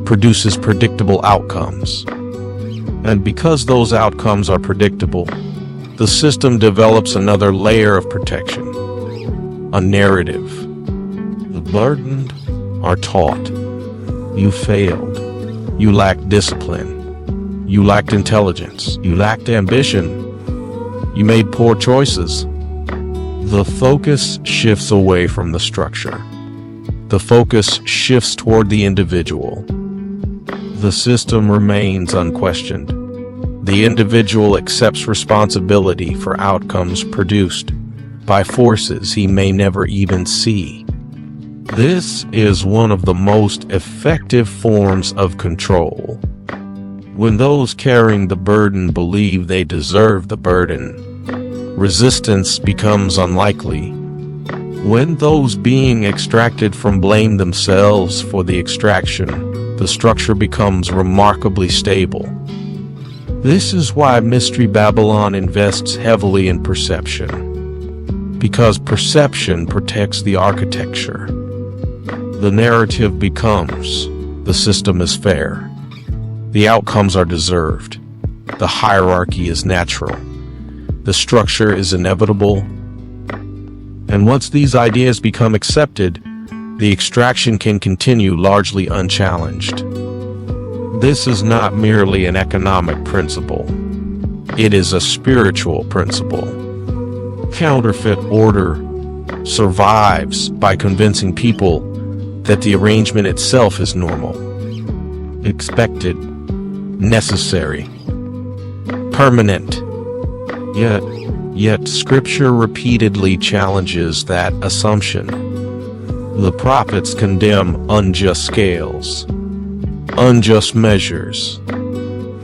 produces predictable outcomes. And because those outcomes are predictable, the system develops another layer of protection, a narrative. The burdened are taught. You failed. You lacked discipline. You lacked intelligence. You lacked ambition. You made poor choices. The focus shifts away from the structure. The focus shifts toward the individual. The system remains unquestioned. The individual accepts responsibility for outcomes produced by forces he may never even see. This is one of the most effective forms of control. When those carrying the burden believe they deserve the burden, resistance becomes unlikely. When those being extracted from blame themselves for the extraction, the structure becomes remarkably stable. This is why Mystery Babylon invests heavily in perception, because perception protects the architecture. The narrative becomes, the system is fair, the outcomes are deserved, the hierarchy is natural, the structure is inevitable. And once these ideas become accepted, the extraction can continue largely unchallenged. This is not merely an economic principle. It is a spiritual principle. Counterfeit order survives by convincing people that the arrangement itself is normal, expected, necessary, permanent. Yet Scripture repeatedly challenges that assumption. The prophets condemn unjust scales. unjust measures,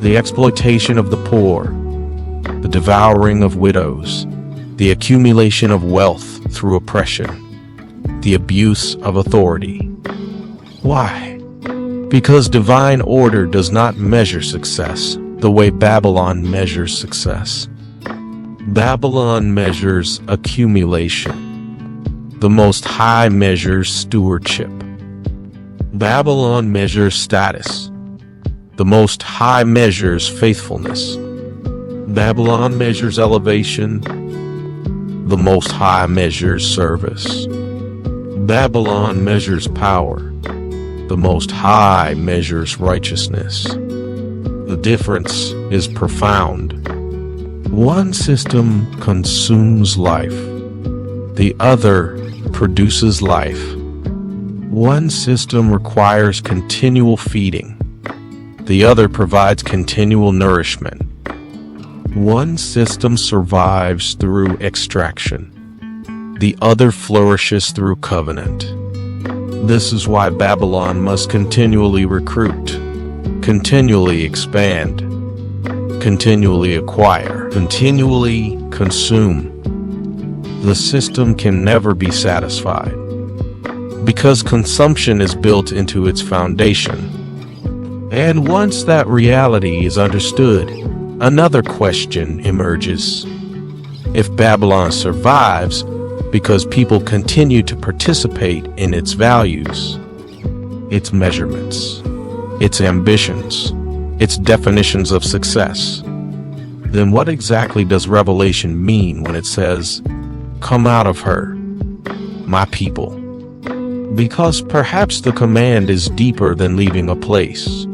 the exploitation of the poor, the devouring of widows, the accumulation of wealth through oppression, the abuse of authority. Why? Because divine order does not measure success the way Babylon measures success. Babylon measures accumulation. The Most High measures stewardship. Babylon measures status. The Most High measures faithfulness. Babylon measures elevation. The Most High measures service. Babylon measures power. The Most High measures righteousness. The difference is profound. One system consumes life. The other produces life. One system requires continual feeding. The other provides continual nourishment. One system survives through extraction. The other flourishes through covenant. This is why Babylon must continually recruit, continually expand, continually acquire, continually consume. The system can never be satisfied because consumption is built into its foundation. And once that reality is understood, another question emerges. If Babylon survives because people continue to participate in its values, its measurements, its ambitions, its definitions of success, then what exactly does Revelation mean when it says, "Come out of her, my people"? Because perhaps the command is deeper than leaving a place.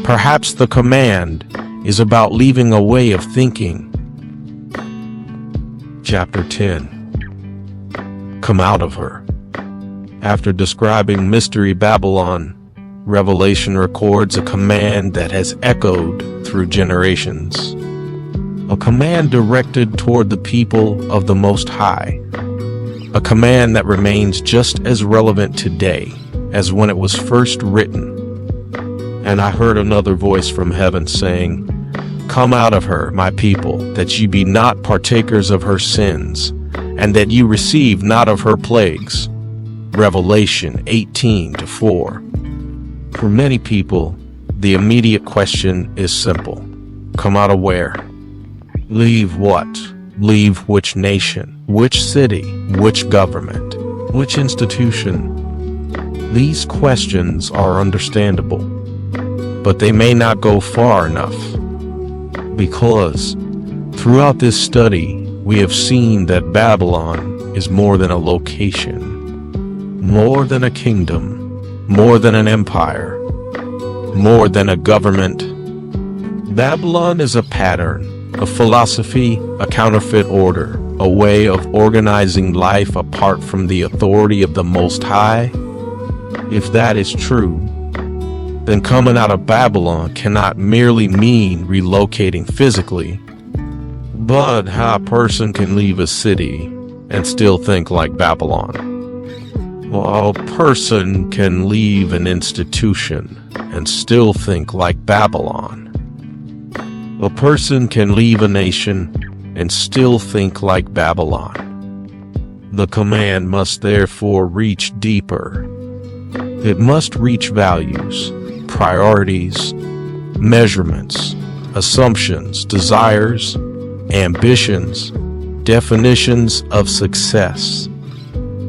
Perhaps the command is about leaving a way of thinking. Chapter 10. Come out of her. After describing Mystery Babylon, Revelation records a command that has echoed through generations. A command directed toward the people of the Most High. A command that remains just as relevant today as when it was first written. And I heard another voice from heaven saying, "Come out of her, my people, that ye be not partakers of her sins, and that ye receive not of her plagues." Revelation 18-4. For many people, the immediate question is simple. Come out of where? Leave what? Leave which nation? Which city? Which government? Which institution? These questions are understandable, but they may not go far enough. Because throughout this study, we have seen that Babylon is more than a location, more than a kingdom, more than an empire, more than a government. Babylon is a pattern, a philosophy, a counterfeit order, a way of organizing life apart from the authority of the Most High. If that is true, then coming out of Babylon cannot merely mean relocating physically, but how a person can leave a city and still think like Babylon. Well, a person can leave an institution and still think like Babylon. A person can leave a nation and still think like Babylon. The command must therefore reach deeper. It must reach values, priorities, measurements, assumptions, desires, ambitions, definitions of success.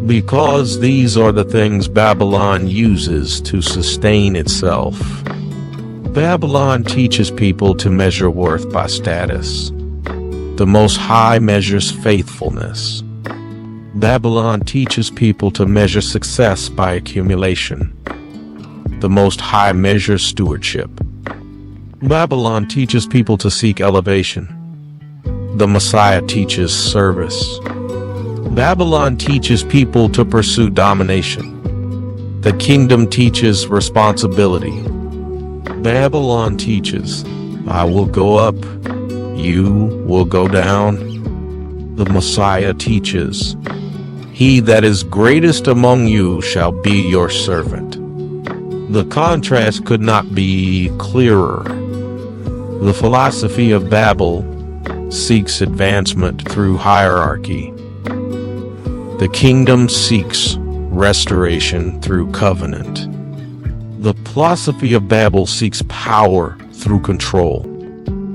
Because these are the things Babylon uses to sustain itself. Babylon teaches people to measure worth by status. The Most High measures faithfulness. Babylon teaches people to measure success by accumulation. The Most High measures stewardship. Babylon teaches people to seek elevation. The Messiah teaches service. Babylon teaches people to pursue domination. The kingdom teaches responsibility. Babylon teaches, I will go up, you will go down. The Messiah teaches, he that is greatest among you shall be your servant. The contrast could not be clearer. The philosophy of Babel seeks advancement through hierarchy. The kingdom seeks restoration through covenant. The philosophy of Babel seeks power through control.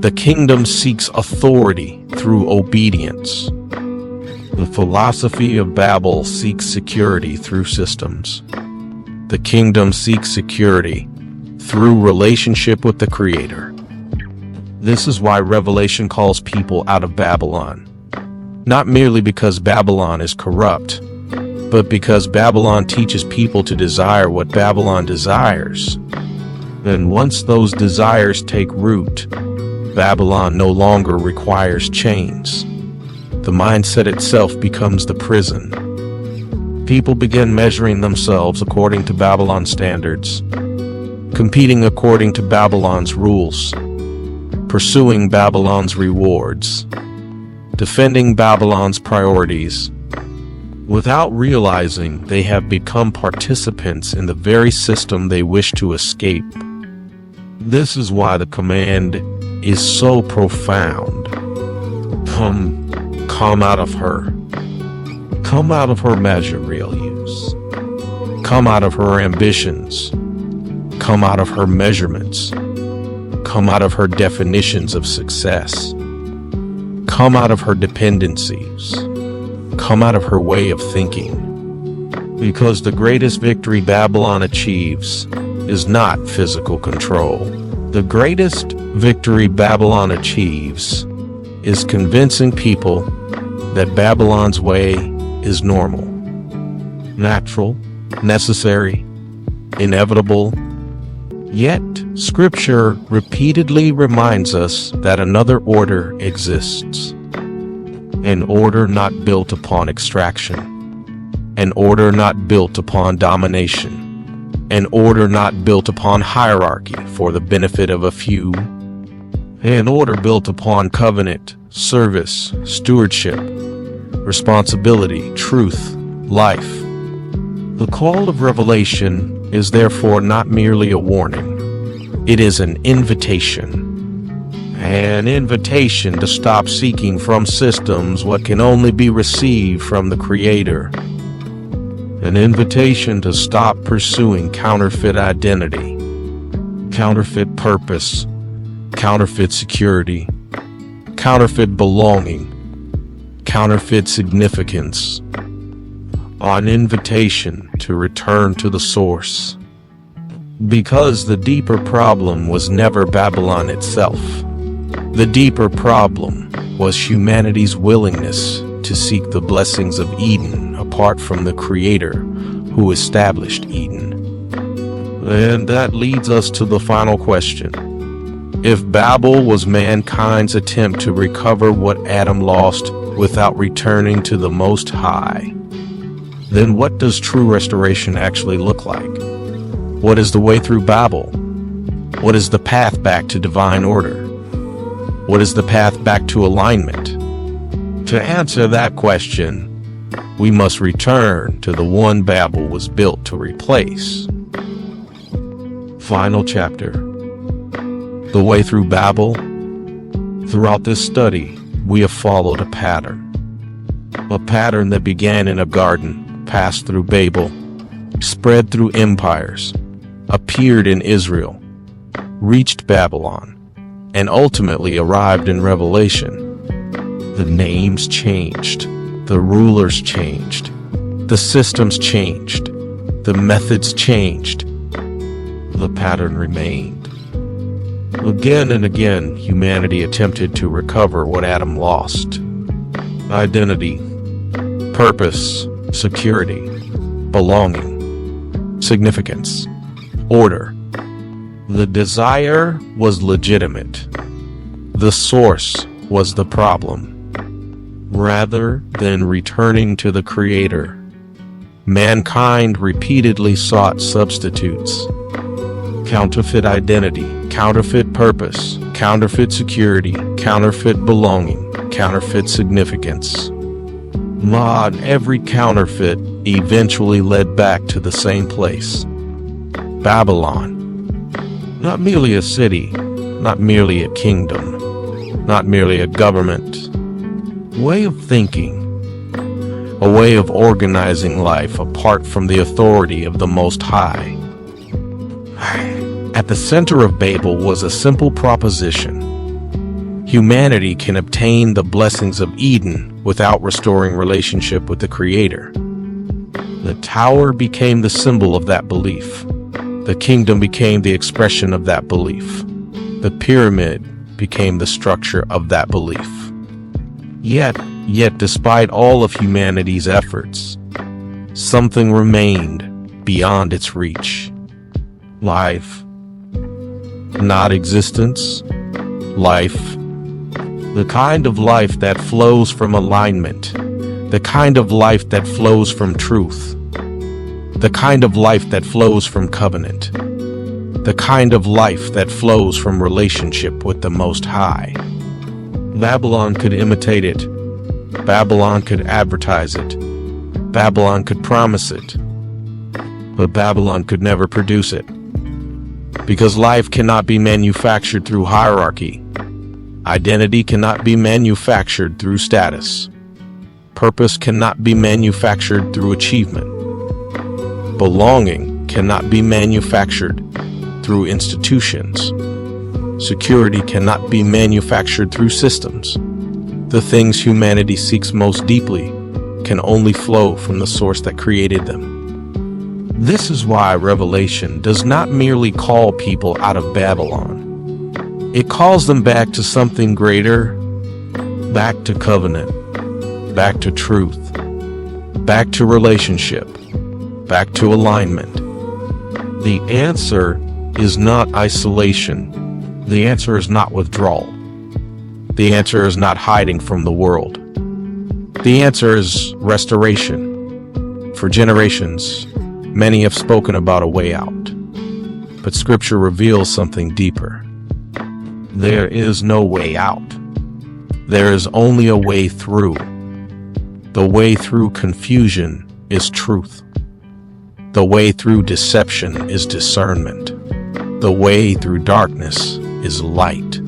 The kingdom seeks authority through obedience. The philosophy of Babel seeks security through systems. The kingdom seeks security through relationship with the Creator. This is why Revelation calls people out of Babylon. Not merely because Babylon is corrupt, but because Babylon teaches people to desire what Babylon desires. And once those desires take root, Babylon no longer requires chains. The mindset itself becomes the prison. People begin measuring themselves according to Babylon standards, competing according to Babylon's rules, pursuing Babylon's rewards, defending Babylon's priorities, without realizing they have become participants in the very system they wish to escape. This is why the command is so profound. Come out of her. Come out of her material use. Come out of her ambitions. Come out of her measurements. Come out of her definitions of success. Come out of her dependencies. Come out of her way of thinking. Because the greatest victory Babylon achieves is not physical control. The greatest victory Babylon achieves is convincing people that Babylon's way is normal, natural, necessary, inevitable. Yet, Scripture repeatedly reminds us that another order exists. An order not built upon extraction. An order not built upon domination. An order not built upon hierarchy for the benefit of a few. An order built upon covenant, service, stewardship, responsibility, truth, life. The call of Revelation is therefore not merely a warning. It is an invitation. An invitation to stop seeking from systems what can only be received from the Creator. An invitation to stop pursuing counterfeit identity, counterfeit purpose, counterfeit security, counterfeit belonging, counterfeit significance. An invitation to return to the source. Because the deeper problem was never Babylon itself. The deeper problem was humanity's willingness to seek the blessings of Eden apart from the Creator who established Eden. And that leads us to the final question. If Babel was mankind's attempt to recover what Adam lost without returning to the Most High, then what does true restoration actually look like? What is the way through Babel? What is the path back to divine order? What is the path back to alignment? To answer that question, we must return to the one Babel was built to replace. Final chapter. The way through Babel. Throughout this study, we have followed a pattern. A pattern that began in a garden, passed through Babel, spread through empires, appeared in Israel, reached Babylon, and ultimately arrived in Revelation. The names changed, the rulers changed, the systems changed, the methods changed, the pattern remained. Again and again, humanity attempted to recover what Adam lost. Identity, purpose, security, belonging, significance, order. The desire was legitimate. The source was the problem. Rather than returning to the Creator, mankind repeatedly sought substitutes. Counterfeit identity, counterfeit purpose, counterfeit security, counterfeit belonging, counterfeit significance. Every counterfeit eventually led back to the same place. Babylon. Not merely a city, not merely a kingdom, not merely a government. Way of thinking. A way of organizing life apart from the authority of the Most High. At the center of Babel was a simple proposition. Humanity can obtain the blessings of Eden without restoring relationship with the Creator. The tower became the symbol of that belief. The kingdom became the expression of that belief. The pyramid became the structure of that belief. Yet, despite all of humanity's efforts, something remained beyond its reach. Life. Not existence. Life. The kind of life that flows from alignment. The kind of life that flows from truth. The kind of life that flows from covenant. The kind of life that flows from relationship with the Most High. Babylon could imitate it. Babylon could advertise it. Babylon could promise it. But Babylon could never produce it. Because life cannot be manufactured through hierarchy. Identity cannot be manufactured through status. Purpose cannot be manufactured through achievement. Belonging cannot be manufactured through institutions. Security cannot be manufactured through systems. The things humanity seeks most deeply can only flow from the source that created them. This is why Revelation does not merely call people out of Babylon. It calls them back to something greater, back to covenant, back to truth, back to relationship, back to alignment. The answer is not isolation. The answer is not withdrawal. The answer is not hiding from the world. The answer is restoration. For generations, many have spoken about a way out. But Scripture reveals something deeper. There is no way out. There is only a way through. The way through confusion is truth. The way through deception is discernment. The way through darkness is light.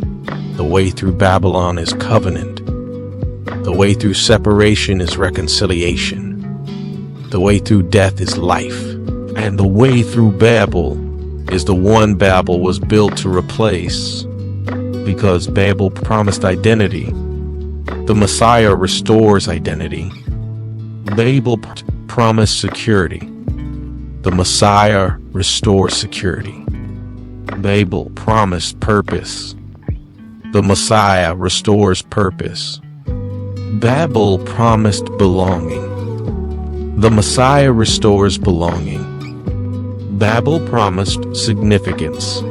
The way through Babylon is covenant. The way through separation is reconciliation. The way through death is life. And the way through Babel is the one Babel was built to replace. Because Babel promised identity, the Messiah restores identity. Babel promised security. The Messiah restores security. Babel promised purpose. The Messiah restores purpose. Babel promised belonging. The Messiah restores belonging. Babel promised significance.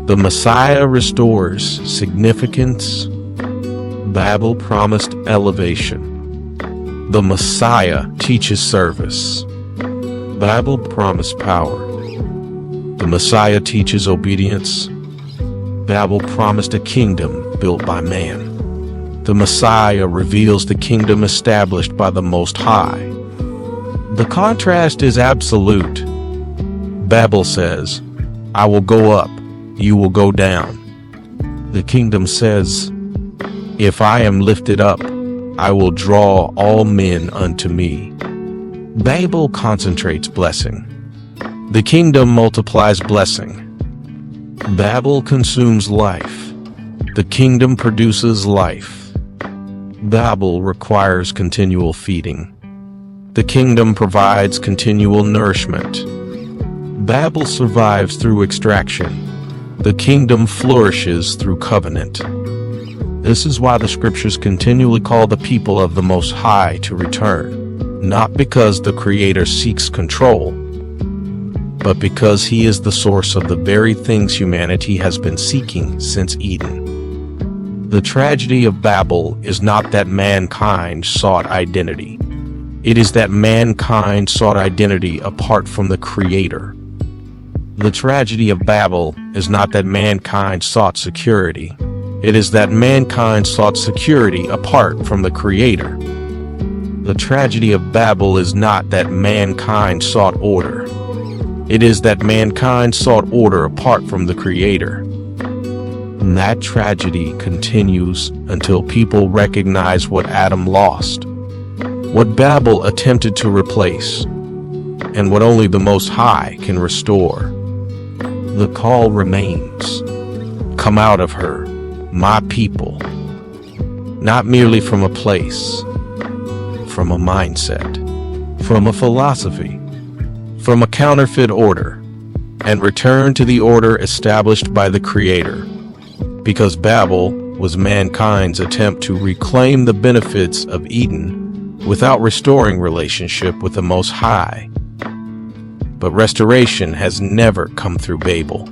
The Messiah restores significance. Babel promised elevation. The Messiah teaches service. Babel promised power. The Messiah teaches obedience. Babel promised a kingdom built by man. The Messiah reveals the kingdom established by the Most High. The contrast is absolute. Babel says, "I will go up, you will go down." The kingdom says, "If I am lifted up, I will draw all men unto me." Babel concentrates blessing. The kingdom multiplies blessing. Babel consumes life. The kingdom produces life. Babel requires continual feeding. The kingdom provides continual nourishment. Babel survives through extraction. The kingdom flourishes through covenant. This is why the scriptures continually call the people of the Most High to return, not because the Creator seeks control, but because He is the source of the very things humanity has been seeking since Eden. The tragedy of Babel is not that mankind sought identity. It is that mankind sought identity apart from the Creator. The tragedy of Babel is not that mankind sought security. It is that mankind sought security apart from the Creator. The tragedy of Babel is not that mankind sought order. It is that mankind sought order apart from the Creator. And that tragedy continues until people recognize what Adam lost, what Babel attempted to replace, and what only the Most High can restore. The call remains. Come out of her, my people. Not merely from a place, from a mindset, from a philosophy, from a counterfeit order, and return to the order established by the Creator. Because Babel was mankind's attempt to reclaim the benefits of Eden without restoring relationship with the Most High. But restoration has never come through Babel.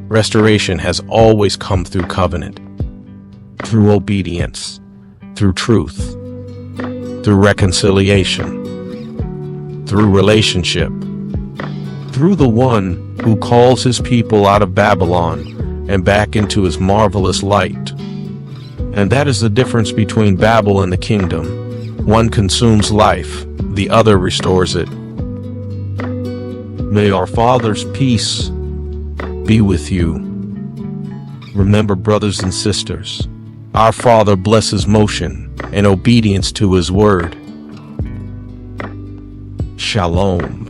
Restoration has always come through covenant, through obedience, through truth, through reconciliation, through relationship, through the one who calls his people out of Babylon and back into his marvelous light. And that is the difference between Babel and the kingdom. One consumes life, the other restores it. May our Father's peace be with you. Remember, brothers and sisters, our Father blesses motion and obedience to His word. Shalom.